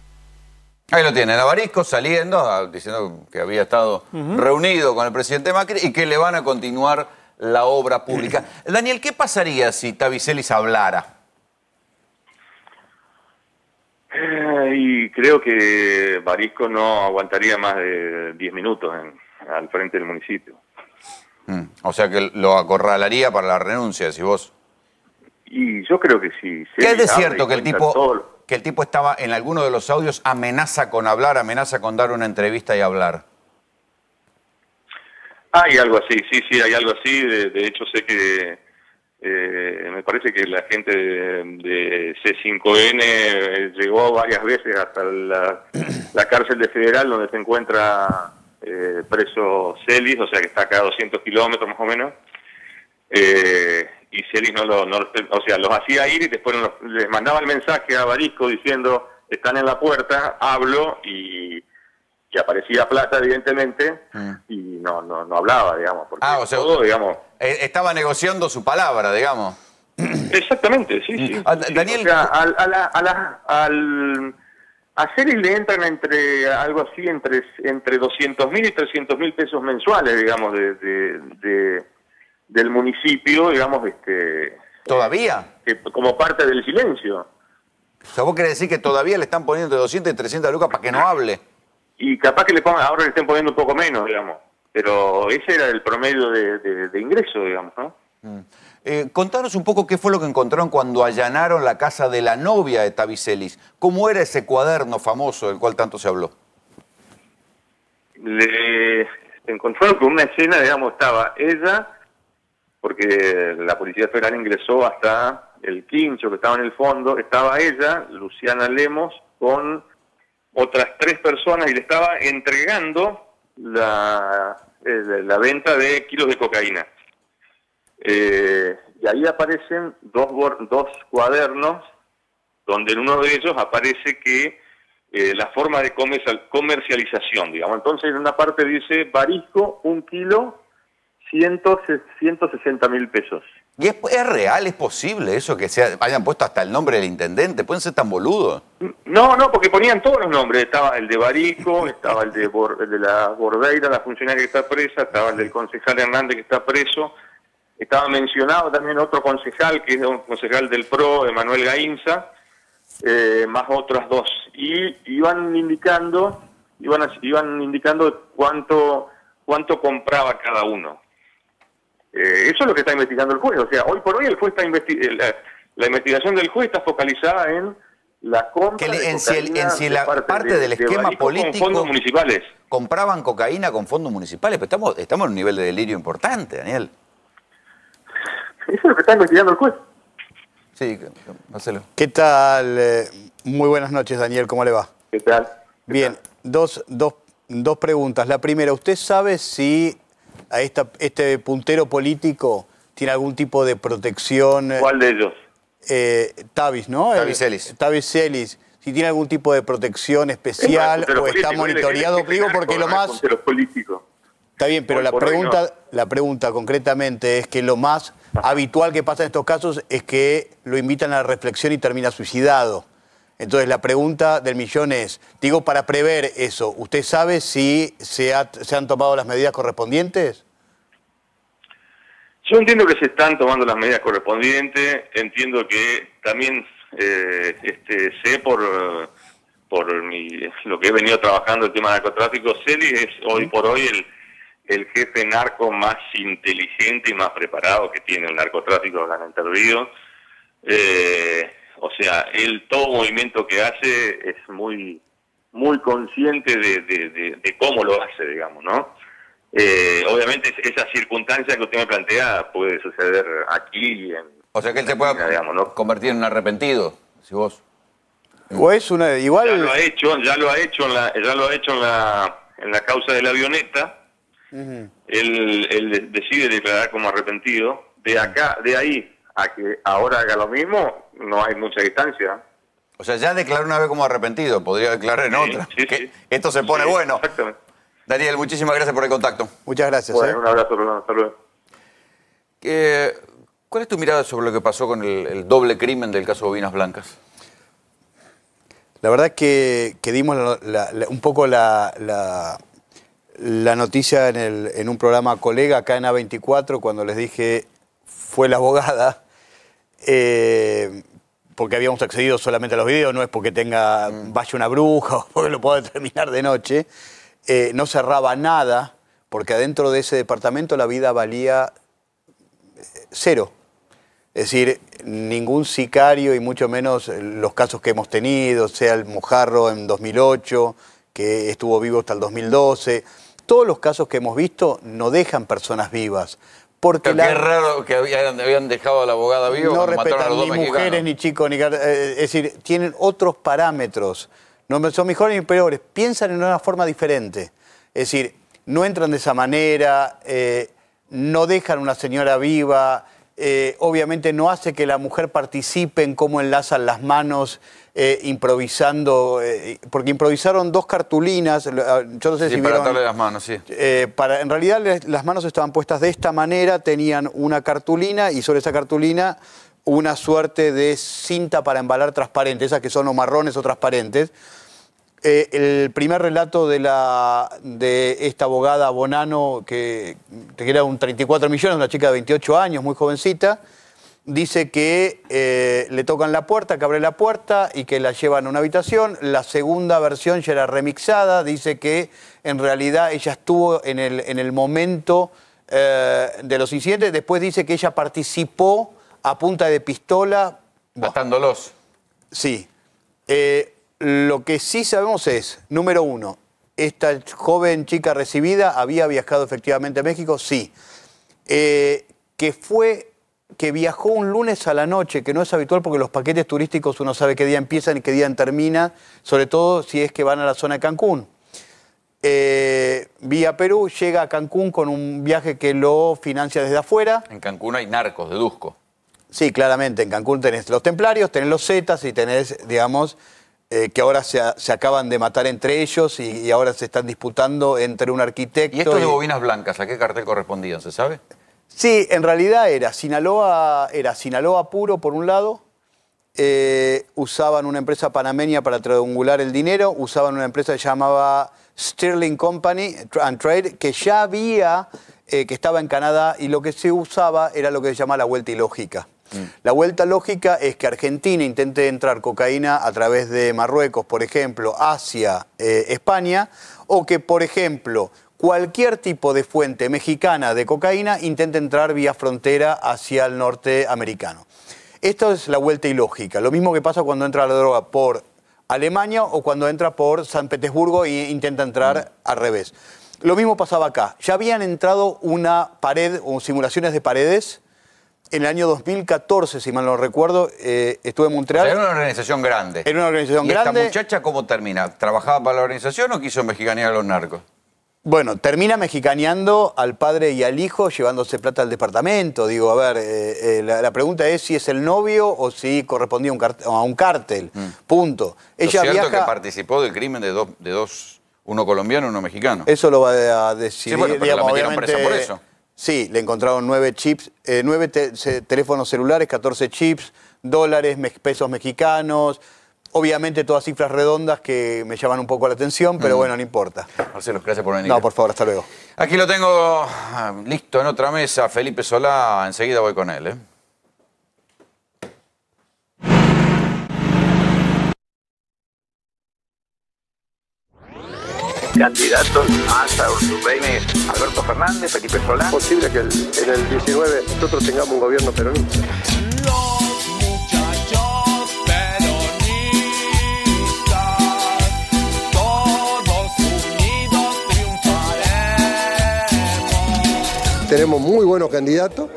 Ahí lo tienen, a Barisco saliendo, diciendo que había estado reunido con el presidente Macri y que le van a continuar la obra pública. Daniel, ¿qué pasaría si Tavicelis hablara? Y creo que Barisco no aguantaría más de 10 minutos al frente del municipio. O sea que lo acorralaría para la renuncia, decís vos. Y yo creo que sí. ¿Qué es de cierto que el tipo estaba en alguno de los audios amenaza con hablar, amenaza con dar una entrevista y hablar? Hay algo así, sí, hay algo así. De hecho sé que me parece que la gente de C5N llegó varias veces hasta la cárcel de Federal, donde se encuentra preso Celis, o sea que está acá a 200 kilómetros más o menos, y Celis o sea, los hacía ir y después les mandaba el mensaje a Barisco diciendo, están en la puerta, hablo, y aparecía plata evidentemente, y no hablaba, digamos, porque o sea, todo, digamos... estaba negociando su palabra, digamos. Exactamente, sí. Daniel... O sea, a Celis le entran algo así entre 200.000 y 300.000 pesos mensuales, digamos, del municipio, digamos, ¿Todavía? Como parte del silencio. O sea, vos querés decir que todavía le están poniendo de 200 y 300 lucas para que no hable. Y capaz que ahora le estén poniendo un poco menos, digamos. Pero ese era el promedio de ingreso, digamos, ¿no? Contanos un poco qué fue lo que encontraron cuando allanaron la casa de la novia de Tavicelis. ¿Cómo era ese cuaderno famoso del cual tanto se habló? Se encontraron con una escena, digamos, estaba ella, porque la Policía Federal ingresó hasta el quincho que estaba en el fondo, estaba ella, Luciana Lemos, con otras 3 personas y le estaba entregando la venta de kilos de cocaína. Y ahí aparecen dos cuadernos donde en uno de ellos aparece que la forma de comercialización, digamos. Entonces en una parte dice Barisco, 1 kilo, 160.000 pesos. ¿Y es real, es posible eso, que hayan puesto hasta el nombre del intendente? ¿Pueden ser tan boludos? No, porque ponían todos los nombres. Estaba el de Barisco, estaba el de la Bordeira, la funcionaria que está presa, estaba el del concejal Hernández que está preso, estaba mencionado también otro concejal, que es un concejal del PRO, Emanuel Gainza, más otras 2. Y iban indicando cuánto compraba cada uno. Eso es lo que está investigando el juez. O sea, hoy por hoy el juez está la investigación del juez está focalizada en la compra de cocaína la parte del esquema político con fondos municipales. Compraban cocaína con fondos municipales, pero estamos en un nivel de delirio importante, Daniel. Eso es lo que está investigando el juez. Sí, Marcelo. ¿Qué tal? Muy buenas noches, Daniel, ¿cómo le va? ¿Qué tal? Bien, dos preguntas. La primera, ¿usted sabe si a este puntero político tiene algún tipo de protección? ¿Cuál de ellos? Tavis, ¿no? Tavis Ellis. Tavis Ellis. Si tiene algún tipo de protección especial o está monitoreado, digo, porque lo más... Está bien, pero la pregunta concretamente es que lo más habitual que pasa en estos casos es que lo invitan a la reflexión y termina suicidado. Entonces la pregunta del millón es, digo, para prever eso, ¿usted sabe si se han tomado las medidas correspondientes? Yo entiendo que se están tomando las medidas correspondientes, entiendo que también sé por lo que he venido trabajando el tema de narcotráfico, Celi es hoy por hoy el jefe narco más inteligente y más preparado que tiene el narcotráfico que han intervenido. O sea, todo movimiento que hace es muy consciente de cómo lo hace, digamos, ¿no? Obviamente esa circunstancia que usted me plantea puede suceder aquí. O sea que él se puede, digamos, ¿no?, convertir en un arrepentido, si vos. O es una igual. Ya lo ha hecho en la causa de la avioneta. Él decide declarar como arrepentido. De ahí a que ahora haga lo mismo, no hay mucha distancia. O sea, ya declaró una vez como arrepentido, podría declarar en otra. Sí. Esto se pone bueno. Exactamente. Daniel, muchísimas gracias por el contacto. Muchas gracias. Bueno, un abrazo, Rolando. Hasta luego. ¿Cuál es tu mirada sobre lo que pasó con el doble crimen del caso Bobinas Blancas? La verdad que dimos un poco la noticia en un programa colega acá en A24 cuando les dije fue la abogada, porque habíamos accedido solamente a los videos, no es porque vaya una bruja o porque lo pueda determinar de noche. No cerraba nada, porque adentro de ese departamento la vida valía 0. Es decir, ningún sicario y mucho menos los casos que hemos tenido, sea el Mojarro en 2008, que estuvo vivo hasta el 2012, todos los casos que hemos visto no dejan personas vivas. Porque qué raro que habían dejado a la abogada viva. No respetan ni mujeres, ni chicos, ni... Es decir, tienen otros parámetros. No son mejores ni peores. Piensan en una forma diferente. Es decir, no entran de esa manera, no dejan una señora viva, obviamente no hace que la mujer participe en cómo enlazan las manos improvisando, porque improvisaron 2 cartulinas, yo no sé si para vieron, atarle las manos, sí. En realidad las manos estaban puestas de esta manera, tenían una cartulina y sobre esa cartulina una suerte de cinta para embalar transparente, esas que son o marrones o transparentes. El primer relato de esta abogada Bonano, que era un 34 millones, una chica de 28 años, muy jovencita, dice que le tocan la puerta, que abre la puerta y que la llevan a una habitación. La segunda versión ya era remixada, dice que en realidad ella estuvo en el momento de los incidentes. Después dice que ella participó a punta de pistola. Matándolos. Sí. Lo que sí sabemos es, número 1, esta joven chica recibida había viajado efectivamente a México, sí. Que viajó un lunes a la noche, que no es habitual porque los paquetes turísticos uno sabe qué día empiezan y qué día terminan, sobre todo si es que van a la zona de Cancún. Vía Perú, llega a Cancún con un viaje que lo financia desde afuera. En Cancún hay narcos, deduzco. Sí, claramente, en Cancún tenés los templarios, tenés los zetas y tenés, digamos, que ahora se acaban de matar entre ellos y ahora se están disputando entre un arquitecto... ¿Y esto de Bobinas Blancas, a qué cartel correspondían, se sabe? Sí, en realidad era Sinaloa puro por un lado, usaban una empresa panameña para triangular el dinero, usaban una empresa que se llamaba Sterling Company and Trade, que ya había, que estaba en Canadá, y lo que se usaba era lo que se llama la vuelta ilógica. La vuelta lógica es que Argentina intente entrar cocaína a través de Marruecos, por ejemplo, hacia España, o que, por ejemplo, cualquier tipo de fuente mexicana de cocaína intente entrar vía frontera hacia el norte americano. Esto es la vuelta ilógica. Lo mismo que pasa cuando entra la droga por Alemania o cuando entra por San Petersburgo e intenta entrar al revés. Lo mismo pasaba acá. Ya habían entrado una pared o simulaciones de paredes en el año 2014, si mal no recuerdo. Estuve en Montreal. O sea, era una organización grande. Era una organización grande. ¿Y esta muchacha cómo termina? ¿Trabajaba para la organización o quiso mexicanear a los narcos? Bueno, termina mexicaneando al padre y al hijo, llevándose plata al departamento. Digo, a ver, la pregunta es si es el novio o si correspondía a un cártel. Punto. Ella es cierto que participó del crimen de dos, uno colombiano y uno mexicano. Eso lo va a decidir, sí, bueno, pero digamos, la metieron obviamente. Presa por eso. Sí, le encontraron 9 chips, 9 teléfonos celulares, 14 chips, dólares, pesos mexicanos. Obviamente todas cifras redondas que me llaman un poco la atención, pero bueno, no importa. Marcelo, gracias por venir. No, por favor, hasta luego. Aquí lo tengo listo en otra mesa, Felipe Solá, enseguida voy con él. Candidatos: Massa, Urtubey, Alberto Fernández, Felipe Solá. Es posible que en el 19 nosotros tengamos un gobierno peronista. Tenemos muy buenos candidatos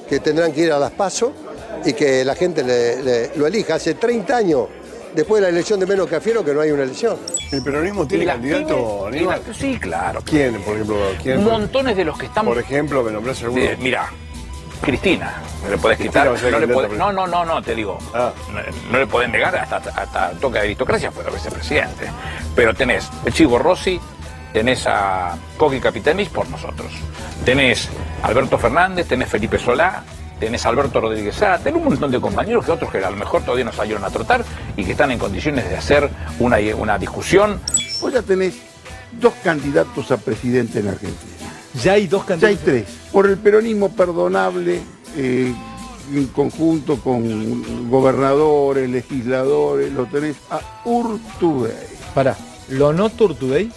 que tendrán que ir a las PASO y que la gente lo elija. Hace 30 años, después de la elección de Menos Cafiero, que no hay una elección. ¿El peronismo tiene candidato, Aníbal? Sí, claro. ¿Quién, por ejemplo? ¿Quién? Montones de los que estamos... Por ejemplo, me nombrás alguno. Mira, Cristina, no le podés quitar. No, te digo. No le podés negar hasta toque de aristocracia, fue vicepresidente. Pero tenés el Chivo Rossi, tenés a Coqui Capitanis por nosotros. Tenés a Alberto Fernández, tenés Felipe Solá, tenés a Alberto Rodríguez Sá, tenés un montón de compañeros que otros que a lo mejor todavía no salieron a trotar y que están en condiciones de hacer una discusión. Vos ya tenés 2 candidatos a presidente en Argentina. ¿Ya hay 2 candidatos? Ya hay 3. Por el peronismo perdonable, en conjunto con gobernadores, legisladores, lo tenés a Urtubey. Pará, ¿lo anoto Urtubey?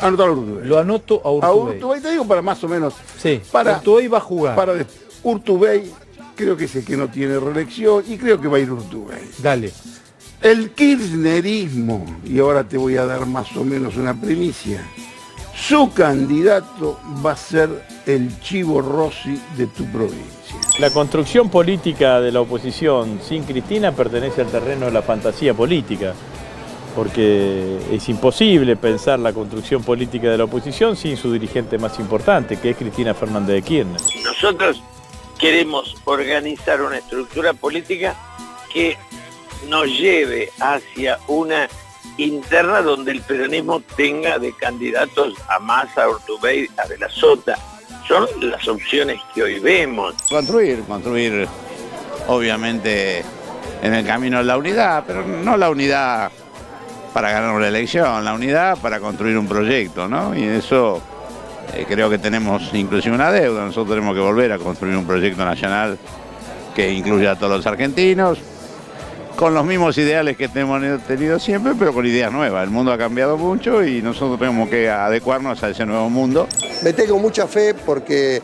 Anotar a Urtubey. Lo anoto a Urtubey. A Urtubey, te digo para más o menos. Sí, Urtubey va a jugar. Urtubey creo que es el que no tiene reelección y creo que va a ir Urtubey. Dale. El kirchnerismo, y ahora te voy a dar más o menos una primicia, su candidato va a ser el Chivo Rossi de tu provincia. La construcción política de la oposición sin Cristina pertenece al terreno de la fantasía política, porque es imposible pensar la construcción política de la oposición sin su dirigente más importante, que es Cristina Fernández de Kirchner. Nosotros queremos organizar una estructura política que nos lleve hacia una interna donde el peronismo tenga de candidatos a Massa, a Urtubey, a De la Sota. Son las opciones que hoy vemos. Construir, obviamente, en el camino de la unidad, pero no la unidad para ganar una elección, la unidad para construir un proyecto, ¿no? Y eso creo que tenemos inclusive una deuda. Nosotros tenemos que volver a construir un proyecto nacional que incluya a todos los argentinos, con los mismos ideales que hemos tenido siempre, pero con ideas nuevas. El mundo ha cambiado mucho y nosotros tenemos que adecuarnos a ese nuevo mundo. Me tengo mucha fe porque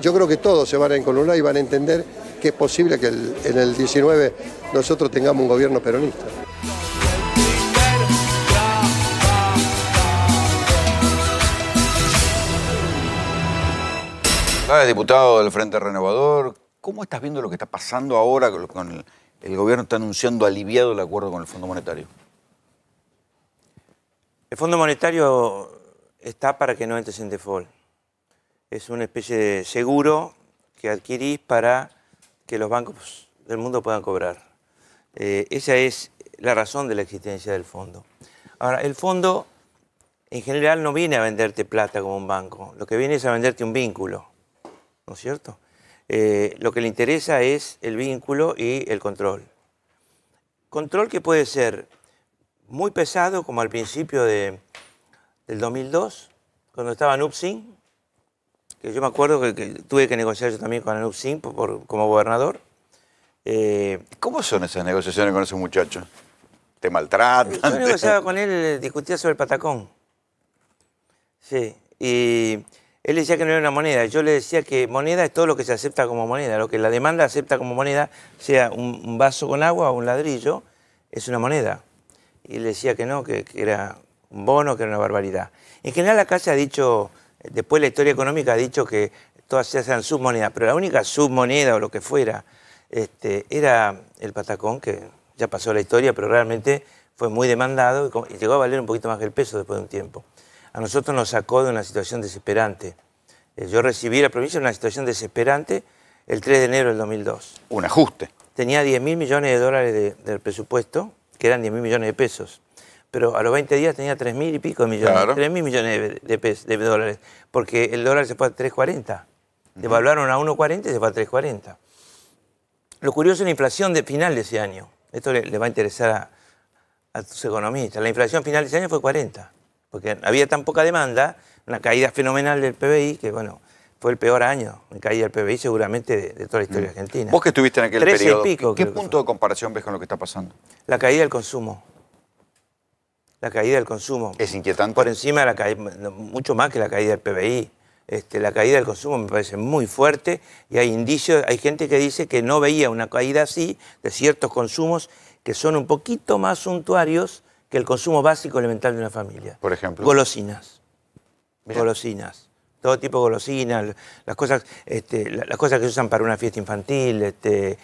yo creo que todos se van a encolunar y van a entender que es posible que en el 19 nosotros tengamos un gobierno peronista. Diputado del Frente Renovador, ¿cómo estás viendo lo que está pasando ahora con el gobierno está anunciando aliviado el acuerdo con el Fondo Monetario? El Fondo Monetario está para que no entres en default. Es una especie de seguro que adquirís para que los bancos del mundo puedan cobrar. Esa es la razón de la existencia del fondo. Ahora, el fondo en general no viene a venderte plata como un banco, lo que viene es a venderte un vínculo, ¿no es cierto? Lo que le interesa es el vínculo y el control. Control que puede ser muy pesado, como al principio del 2002, cuando estaba Nupsin, que yo me acuerdo que tuve que negociar yo también con Nupsin como gobernador, ¿Cómo son esas negociaciones con esos muchachos? ¿Te maltratan? Yo negociaba con él, discutía sobre el patacón. Sí, y él decía que no era una moneda. Yo le decía que moneda es todo lo que se acepta como moneda. Lo que la demanda acepta como moneda, sea un vaso con agua o un ladrillo, es una moneda. Y él decía que no, que era un bono, que era una barbaridad. En general acá se ha dicho, después la historia económica ha dicho que todas eran submonedas, pero la única submoneda o lo que fuera era el patacón, que ya pasó la historia, pero realmente fue muy demandado y llegó a valer un poquito más que el peso después de un tiempo. A nosotros nos sacó de una situación desesperante. Yo recibí la provincia en una situación desesperante el 3 de enero del 2002. Un ajuste. Tenía 10.000 millones de dólares del presupuesto, que eran 10.000 millones de pesos. Pero a los 20 días tenía 3.000 y pico de millones, Claro. 3.000 millones de dólares, porque el dólar se fue a 3.40. Devaluaron a 1.40 y se fue a 3.40. Lo curioso es la inflación de final de ese año. Esto le va a interesar a tus economistas. La inflación final de ese año fue 40, porque había tan poca demanda, una caída fenomenal del PBI, que bueno, fue el peor año en caída del PBI seguramente de toda la historia argentina. Vos que estuviste en aquel 13 y periodo, pico, ¿qué creo que punto de comparación ves con lo que está pasando? La caída del consumo. La caída del consumo. ¿Es inquietante? Por encima de la caída, mucho más que la caída del PBI. La caída del consumo me parece muy fuerte y hay indicios, hay gente que dice que no veía una caída así de ciertos consumos que son un poquito más suntuarios que el consumo básico elemental de una familia. Por ejemplo. Golosinas. Mirá. Golosinas. Todo tipo de golosinas, las cosas que se usan para una fiesta infantil. Que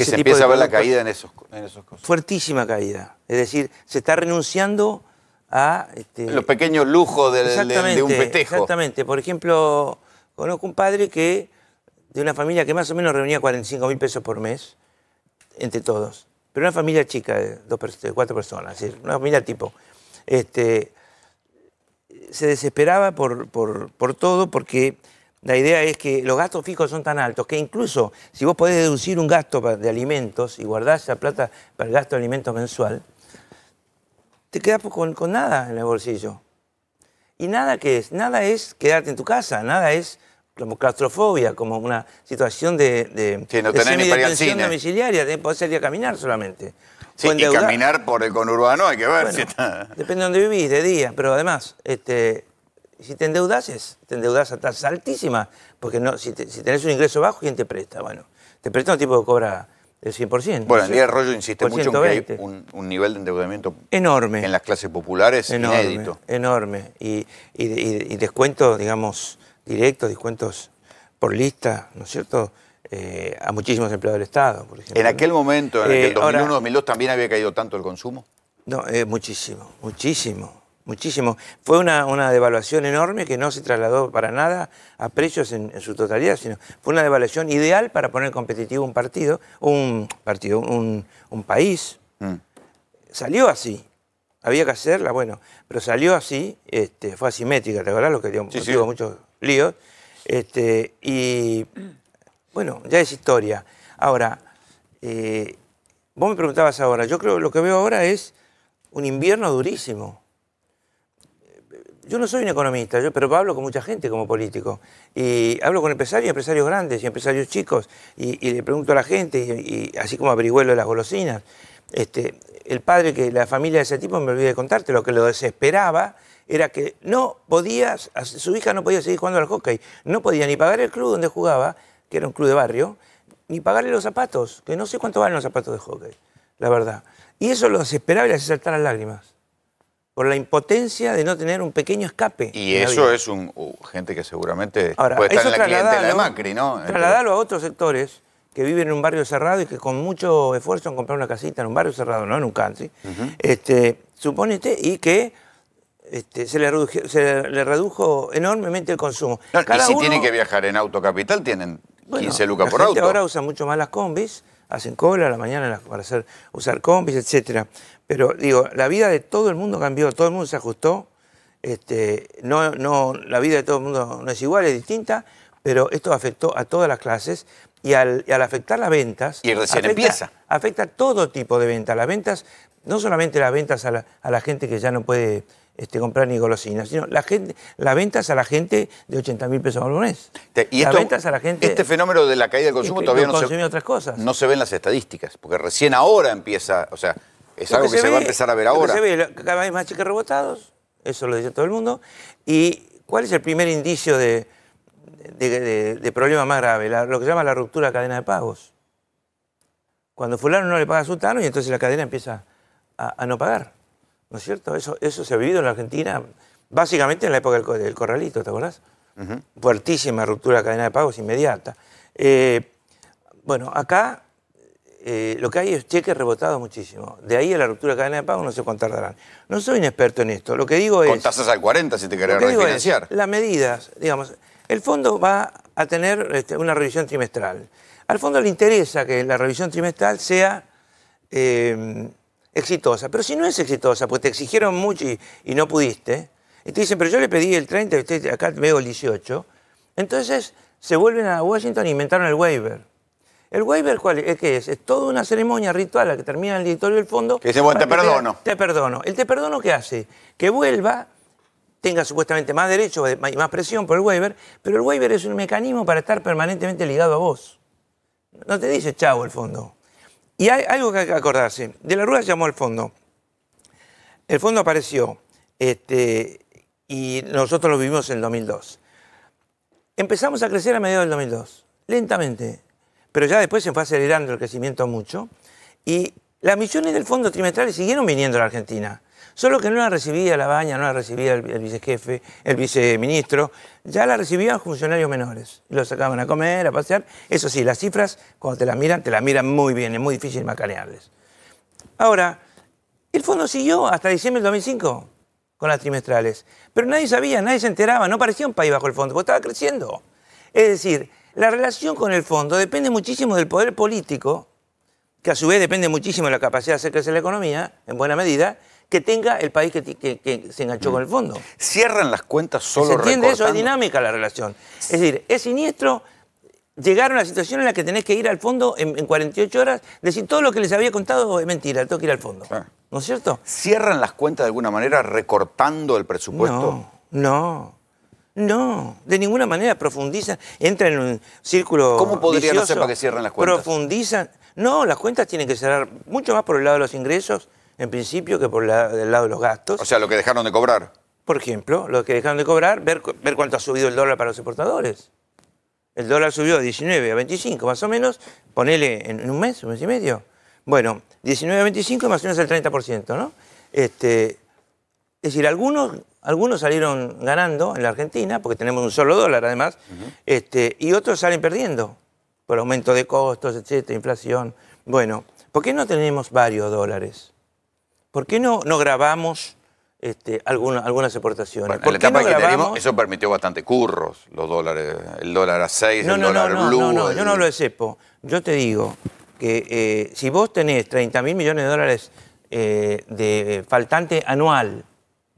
se empieza a ver la caída en esos cosas. Fuertísima caída. Es decir, se está renunciando a... los pequeños lujos de un festejo. Exactamente. Por ejemplo, conozco un padre de una familia que más o menos reunía 45.000 pesos por mes, entre todos. Pero una familia chica, de 4 personas, es decir, una familia tipo. Se desesperaba por todo, porque la idea es que los gastos fijos son tan altos que incluso si vos podés deducir un gasto de alimentos y guardar esa plata para el gasto de alimentos mensual, te quedas con nada en el bolsillo. ¿Y nada qué es? Nada es quedarte en tu casa, nada es como claustrofobia, como una situación de no tenés ni para ir al semidetención cine. domiciliaria, podés salir a caminar solamente. Sí, y caminar por el conurbano hay que ver si está... Depende de dónde vivís, de día, pero además, si te endeudás a tasas altísimas, porque si tenés un ingreso bajo, ¿quién te presta? Bueno, te presta un tipo que cobra el 100%. Bueno, el día de Arroyo insiste por mucho en que 120. hay un nivel de endeudamiento enorme en las clases populares enorme, inédito. Enorme. Y descuentos, digamos, directos, descuentos por lista, ¿no es cierto?, a muchísimos empleados del Estado, por ejemplo. En aquel momento, en aquel ahora, 2001-2002, ¿también había caído tanto el consumo? No, muchísimo, muchísimo, muchísimo. Fue una devaluación enorme que no se trasladó para nada a precios en su totalidad, sino fue una devaluación ideal para poner competitivo un país. Salió así. Había que hacerla, bueno, pero salió así, fue asimétrica, ¿te acordás? Lo que dio muchos líos. Y bueno, ya es historia. Ahora, vos me preguntabas ahora, yo creo que lo que veo ahora es un invierno durísimo. Yo no soy un economista, pero hablo con mucha gente como político. Y hablo con empresarios grandes y empresarios chicos. Y le pregunto a la gente, y así como averigüé lo de las golosinas. El padre, la familia de ese tipo, me olvidé de contarte, lo que lo desesperaba era que su hija no podía seguir jugando al hockey. No podía ni pagar el club donde jugaba, que era un club de barrio, ni pagarle los zapatos, que no sé cuánto valen los zapatos de hockey, la verdad. Y eso lo desesperaba y le hacía saltar las lágrimas. Por la impotencia de no tener un pequeño escape. Y eso es gente que seguramente ahora, puede estar en la clientela de Macri, ¿no? Trasladarlo a otros sectores que viven en un barrio cerrado y que con mucho esfuerzo han comprado una casita en un barrio cerrado, no en un country, supónete, y que se le redujo enormemente el consumo. No, y si tienen que viajar en autocapital, tienen 15 lucas por la gente auto. Ahora usa mucho más las combis, hacen cola a la mañana para usar combis, etc. Pero digo, la vida de todo el mundo cambió, todo el mundo se ajustó. La vida de todo el mundo no es igual, es distinta, pero esto afectó a todas las clases y al afectar las ventas... Y recién empieza. Afecta todo tipo de ventas. Las ventas, no solamente las ventas a la gente que ya no puede comprar ni golosinas, sino las ventas a la gente de 80.000 pesos al mes. Y las ventas a la gente... Este fenómeno de la caída del consumo todavía otras cosas. No se ve en las estadísticas, porque recién ahora empieza, o sea, es algo que se va a empezar a ver ahora. Se ve cada vez más cheques rebotados, eso lo dice todo el mundo. ¿Y cuál es el primer indicio de problema más grave? Lo que se llama la ruptura de cadena de pagos. Cuando fulano no le paga a sultano y entonces la cadena empieza a no pagar. ¿No es cierto? Eso se ha vivido en la Argentina, básicamente en la época del corralito, ¿te acordás? Fuertísima ruptura de cadena de pagos inmediata. Bueno, acá lo que hay es cheques rebotados muchísimo. De ahí a la ruptura de cadena de pagos no sé cuánto tardarán. No soy un experto en esto. Lo que digo es... Con tasas al 40 si te querés refinanciar. Las medidas, digamos, el fondo va a tener una revisión trimestral. Al fondo le interesa que la revisión trimestral sea exitosa. Pero si no es exitosa, pues te exigieron mucho y no pudiste, y te dicen, pero yo le pedí el 30 y usted acá me veo el 18, entonces se vuelven a Washington e inventaron el waiver. ¿El waiver cuál es? ¿Qué es? Es toda una ceremonia ritual a la que termina el directorio del fondo. Que dice, bueno, te perdono. Te perdono. ¿El te perdono qué hace? Que vuelva, tenga supuestamente más derecho y más presión por el waiver, pero el waiver es un mecanismo para estar permanentemente ligado a vos. No te dice chau el fondo. Y hay algo que hay que acordarse. De la Rúa llamó al fondo. El fondo apareció y nosotros lo vivimos en el 2002. Empezamos a crecer a mediados del 2002, lentamente. Pero ya después se fue acelerando el crecimiento mucho. Y las misiones del fondo trimestrales siguieron viniendo a la Argentina. Solo que no la recibía la Baña, no la recibía el vicejefe, el viceministro. Ya la recibían funcionarios menores. Y los sacaban a comer, a pasear. Eso sí, las cifras, cuando te las miran muy bien. Es muy difícil macanearles. Ahora, el fondo siguió hasta diciembre del 2005 con las trimestrales. Pero nadie sabía, nadie se enteraba. No parecía un país bajo el fondo, porque estaba creciendo. Es decir, la relación con el fondo depende muchísimo del poder político, que a su vez depende muchísimo de la capacidad de hacer crecer la economía, en buena medida, que tenga el país que se enganchó con el fondo. ¿Cierran las cuentas solo ¿Se entiende recortando? eso? Es dinámica la relación. Es decir, es siniestro llegar a una situación en la que tenés que ir al fondo en 48 horas, decir todo lo que les había contado es mentira, tengo que ir al fondo. ¿No es cierto? ¿Cierran las cuentas de alguna manera recortando el presupuesto? No, de ninguna manera profundizan, entran en un círculo ¿Cómo podrían vicioso, hacer para que cierren las cuentas? Profundizan. No, las cuentas tienen que cerrar mucho más por el lado de los ingresos, en principio, que por el lado de los gastos. O sea, lo que dejaron de cobrar. Por ejemplo, lo que dejaron de cobrar, ver cuánto ha subido el dólar para los exportadores. El dólar subió de 19 a 25, más o menos, ponele en un mes y medio. Bueno, 19 a 25 más o menos el 30%, ¿no? Es decir, algunos salieron ganando en la Argentina, porque tenemos un solo dólar además, y otros salen perdiendo, por aumento de costos, etcétera, inflación. Bueno, ¿por qué no tenemos varios dólares? ¿Por qué no grabamos algunas exportaciones? Bueno, ¿Por en la qué etapa no que tenemos, grabamos? eso permitió bastante curros, los dólares, el dólar a 6, el dólar blue. No, yo no hablo de cepo. Yo te digo que si vos tenés 30.000 millones de dólares de faltante anual,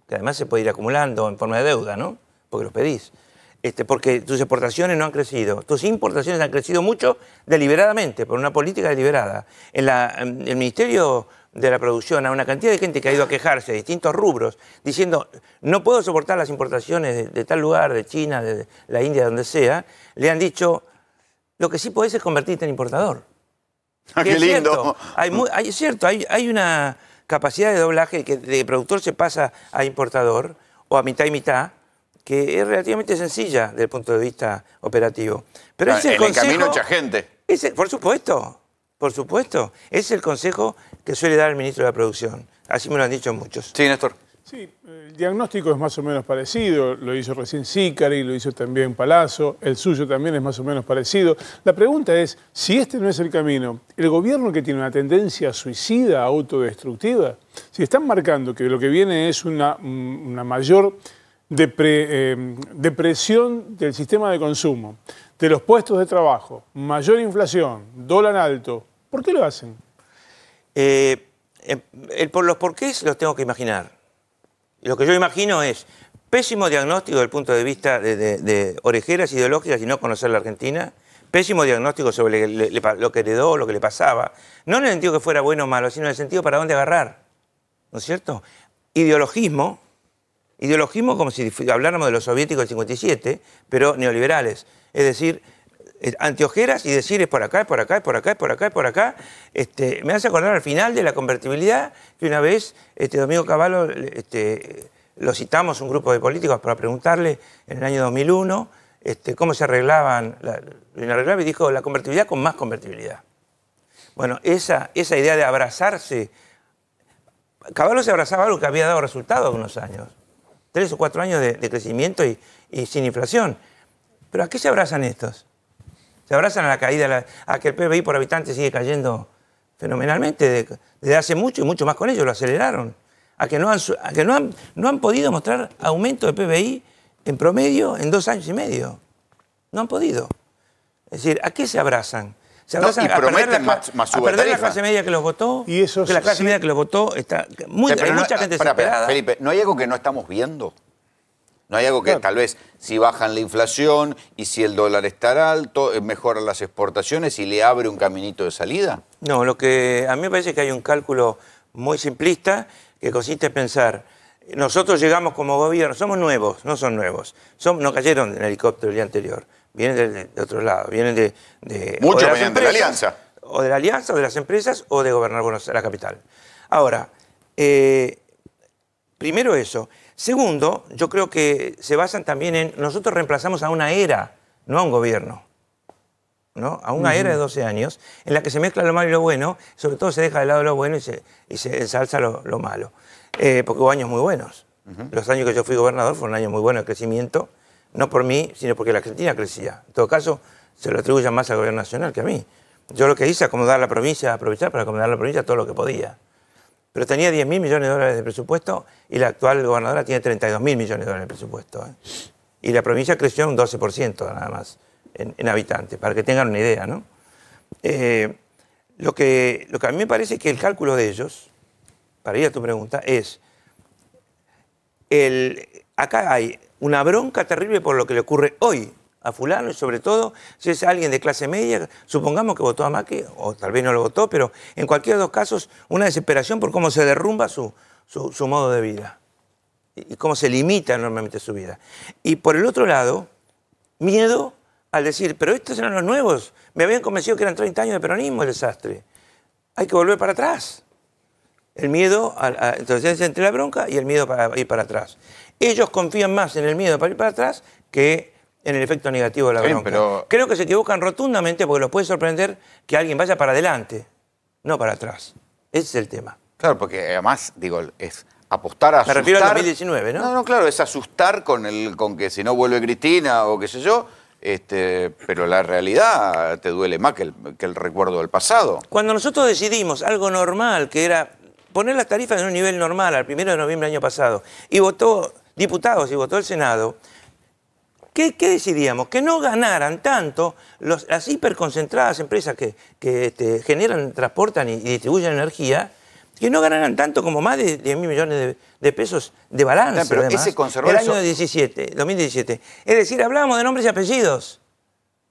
que además se puede ir acumulando en forma de deuda, ¿no? Porque los pedís. Porque tus exportaciones no han crecido. Tus importaciones han crecido mucho deliberadamente, por una política deliberada. El Ministerio de la Producción, a una cantidad de gente que ha ido a quejarse de distintos rubros, diciendo, no puedo soportar las importaciones de tal lugar, de China, de la India, donde sea, le han dicho, lo que sí podés es convertirte en importador. ¡Qué lindo! Es cierto, hay una capacidad de doblaje que de productor se pasa a importador, o a mitad y mitad, que es relativamente sencilla desde el punto de vista operativo. Pero es el consejo, camino echa gente. Por supuesto. Es el consejo que suele dar el ministro de la Producción. Así me lo han dicho muchos. Sí, Néstor. Sí, el diagnóstico es más o menos parecido, lo hizo recién Sicari, lo hizo también Palazzo, el suyo también es más o menos parecido. La pregunta es, si este no es el camino, ¿el gobierno que tiene una tendencia suicida, autodestructiva? Si están marcando que lo que viene es una mayor depresión del sistema de consumo, de los puestos de trabajo, mayor inflación, dólar alto, ¿por qué lo hacen? Por los porqués los tengo que imaginar. Lo que yo imagino es pésimo diagnóstico desde el punto de vista de orejeras ideológicas y no conocer la Argentina, pésimo diagnóstico sobre lo que heredó, lo que le pasaba, no en el sentido que fuera bueno o malo, sino en el sentido para dónde agarrar, ¿no es cierto? Ideologismo, Ideologismo como si habláramos de los soviéticos del 57, pero neoliberales. Es decir, antiojeras y decir es por acá, es por acá, es por acá, es por acá, es por acá. Me hace acordar al final de la convertibilidad que una vez Domingo Cavallo lo citamos un grupo de políticos para preguntarle en el año 2001 cómo se arreglaban, lo inarreglable, y dijo la convertibilidad con más convertibilidad. Bueno, esa idea de abrazarse, Cavallo se abrazaba a algo que había dado resultado hace unos años, 3 o 4 años de crecimiento y sin inflación. ¿Pero a qué se abrazan estos? Se abrazan a la caída, a que el PBI por habitante sigue cayendo fenomenalmente desde hace mucho y mucho más con ellos, lo aceleraron. A que no han podido mostrar aumento de PBI en promedio en 2 años y medio. No han podido. Es decir, ¿a qué se abrazan? Se abrazan y prometen a perder la clase media que los votó, y eso que la clase media que los votó está hay mucha gente desesperada. Felipe, ¿no hay algo que no estamos viendo? ¿No hay algo que tal vez si bajan la inflación y si el dólar está alto, mejoran las exportaciones y le abre un caminito de salida? No, lo que a mí me parece que hay un cálculo muy simplista que consiste en pensar, nosotros llegamos como gobierno, somos nuevos, no son nuevos, no cayeron en helicóptero el día anterior, vienen de otro lado, vienen de muchos venían de la Alianza. O de la Alianza, o de las empresas, o de gobernar la capital. Ahora, primero eso. Segundo, yo creo que se basan también en, nosotros reemplazamos a una era, no a un gobierno, ¿no? A una era de 12 años, en la que se mezcla lo malo y lo bueno, sobre todo se deja de lado lo bueno y se ensalza lo malo. Porque hubo años muy buenos. Los años que yo fui gobernador fueron años muy buenos de crecimiento, no por mí, sino porque la Argentina crecía. En todo caso, se lo atribuyen más al gobierno nacional que a mí. Yo lo que hice es acomodar la provincia, aprovechar para acomodar la provincia todo lo que podía. Pero tenía 10.000 millones de dólares de presupuesto y la actual gobernadora tiene 32.000 millones de dólares de presupuesto. Y la provincia creció un 12% nada más en habitantes, para que tengan una idea, ¿no? Lo que a mí me parece que el cálculo de ellos, para ir a tu pregunta, es, acá hay una bronca terrible por lo que le ocurre hoy a fulano, y sobre todo si es alguien de clase media, supongamos que votó a Macri, o tal vez no lo votó, pero en cualquiera de los casos una desesperación por cómo se derrumba su modo de vida y cómo se limita enormemente su vida. Y por el otro lado, miedo al decir, pero estos eran los nuevos, me habían convencido que eran 30 años de peronismo el desastre, hay que volver para atrás. El miedo, entonces entre la bronca y el miedo para ir para atrás. Ellos confían más en el miedo para ir para atrás que en el efecto negativo de la bronca. Pero creo que se equivocan rotundamente porque los puede sorprender que alguien vaya para adelante, no para atrás. Ese es el tema. Claro, porque además, digo, es apostar a asustar. Me refiero al 2019, ¿no? No, claro, es asustar con que si no vuelve Cristina o qué sé yo, pero la realidad te duele más que el recuerdo del pasado. Cuando nosotros decidimos algo normal, que era poner las tarifas en un nivel normal al 1 de noviembre del año pasado, y votó diputados y votó el Senado, ¿qué decidíamos? Que no ganaran tanto las hiperconcentradas empresas que generan, transportan y distribuyen energía, que no ganaran tanto como más de 10.000 millones de pesos de balance. Pero además, ese conservó el año 2017. Es decir, hablábamos de nombres y apellidos,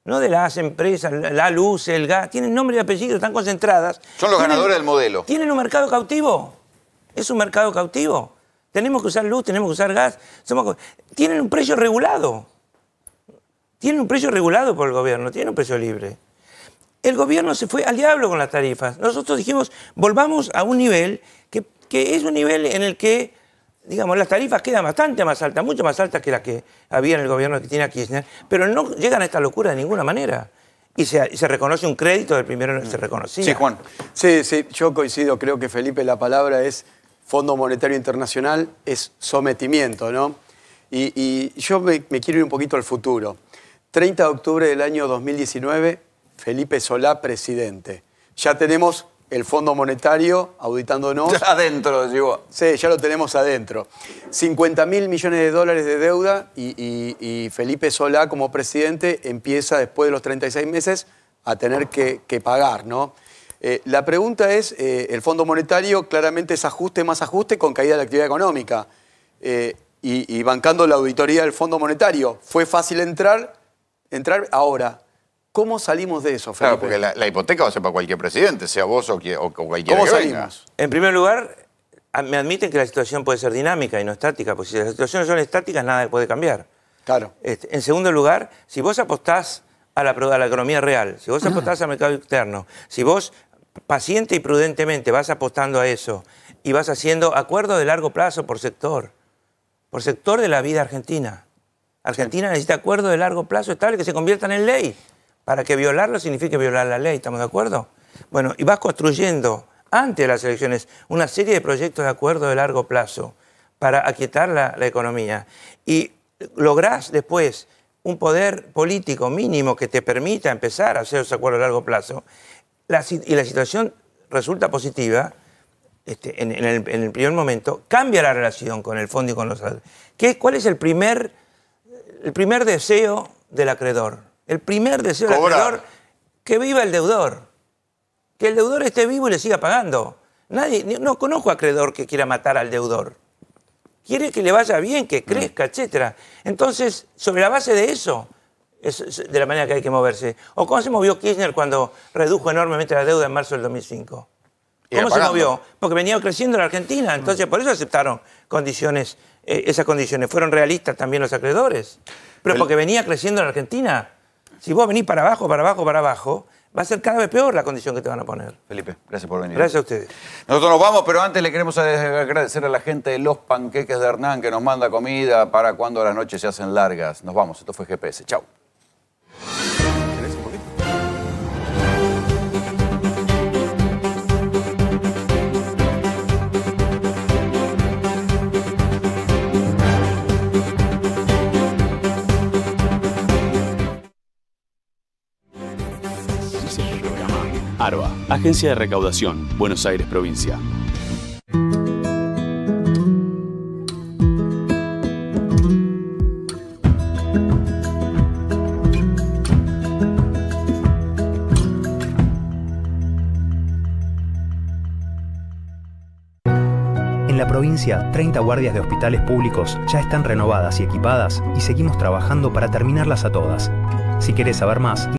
no de las empresas, la luz, el gas, tienen nombres y apellidos, están concentradas. Son los ganadores del modelo. ¿Tienen un mercado cautivo? ¿Es un mercado cautivo? Tenemos que usar luz, tenemos que usar gas. Tienen un precio regulado. Tienen un precio regulado por el gobierno, tienen un precio libre. El gobierno se fue al diablo con las tarifas. Nosotros dijimos, volvamos a un nivel que es un nivel en el que, digamos, las tarifas quedan bastante más altas, mucho más altas que las que había en el gobierno de Cristina Kirchner, pero no llegan a esta locura de ninguna manera. Y se reconoce un crédito del primero, se reconocía. Sí, Juan. Sí, yo coincido, creo que Felipe, la palabra es Fondo Monetario Internacional, es sometimiento, ¿no? Y yo me quiero ir un poquito al futuro. 30 de octubre del año 2019, Felipe Solá, presidente. Ya tenemos el Fondo Monetario auditándonos. Ya adentro, llegó. Sí, ya lo tenemos adentro. 50.000 millones de dólares de deuda y Felipe Solá, como presidente, empieza después de los 36 meses a tener que pagar, ¿no? La pregunta es, el Fondo Monetario claramente es ajuste más ajuste con caída de la actividad económica. Y bancando la auditoría del Fondo Monetario, ¿fue fácil entrar ahora? ¿Cómo salimos de eso, Felipe? Claro, porque la hipoteca va a ser para cualquier presidente, sea vos o cualquiera. ¿Cómo que salimos? En primer lugar, me admiten que la situación puede ser dinámica y no estática, porque si las situaciones son estáticas, nada puede cambiar. Claro. En segundo lugar, si vos apostás a la economía real, si vos apostás al mercado externo, si vos paciente y prudentemente vas apostando a eso y vas haciendo acuerdos de largo plazo por sector de la vida argentina. Argentina necesita acuerdos de largo plazo estables que se conviertan en ley, para que violarlo signifique violar la ley, ¿estamos de acuerdo? Bueno, y vas construyendo antes de las elecciones una serie de proyectos de acuerdo de largo plazo para aquietar la economía. Y lográs después un poder político mínimo que te permita empezar a hacer esos acuerdos de largo plazo, y la situación resulta positiva, en el primer momento, cambia la relación con el fondo y con los... ¿Cuál es el primer deseo del acreedor? El primer deseo del acreedor, que viva el deudor. Que el deudor esté vivo y le siga pagando. No conozco acreedor que quiera matar al deudor. Quiere que le vaya bien, que crezca, etc. Entonces, sobre la base de eso, es de la manera que hay que moverse. ¿O cómo se movió Kirchner cuando redujo enormemente la deuda en marzo del 2005? ¿Cómo se movió? Porque venía creciendo la Argentina, entonces por eso aceptaron condiciones, esas condiciones. Fueron realistas también los acreedores. Pero porque venía creciendo la Argentina. Si vos venís para abajo, para abajo, para abajo, va a ser cada vez peor la condición que te van a poner. Felipe, gracias por venir. Gracias a ustedes. Nosotros nos vamos, pero antes le queremos agradecer a la gente de Los Panqueques de Hernán que nos manda comida para cuando las noches se hacen largas. Nos vamos, esto fue GPS. Chau. ARBA, Agencia de Recaudación, Buenos Aires, Provincia. En la provincia, 30 guardias de hospitales públicos ya están renovadas y equipadas y seguimos trabajando para terminarlas a todas. Si querés saber más,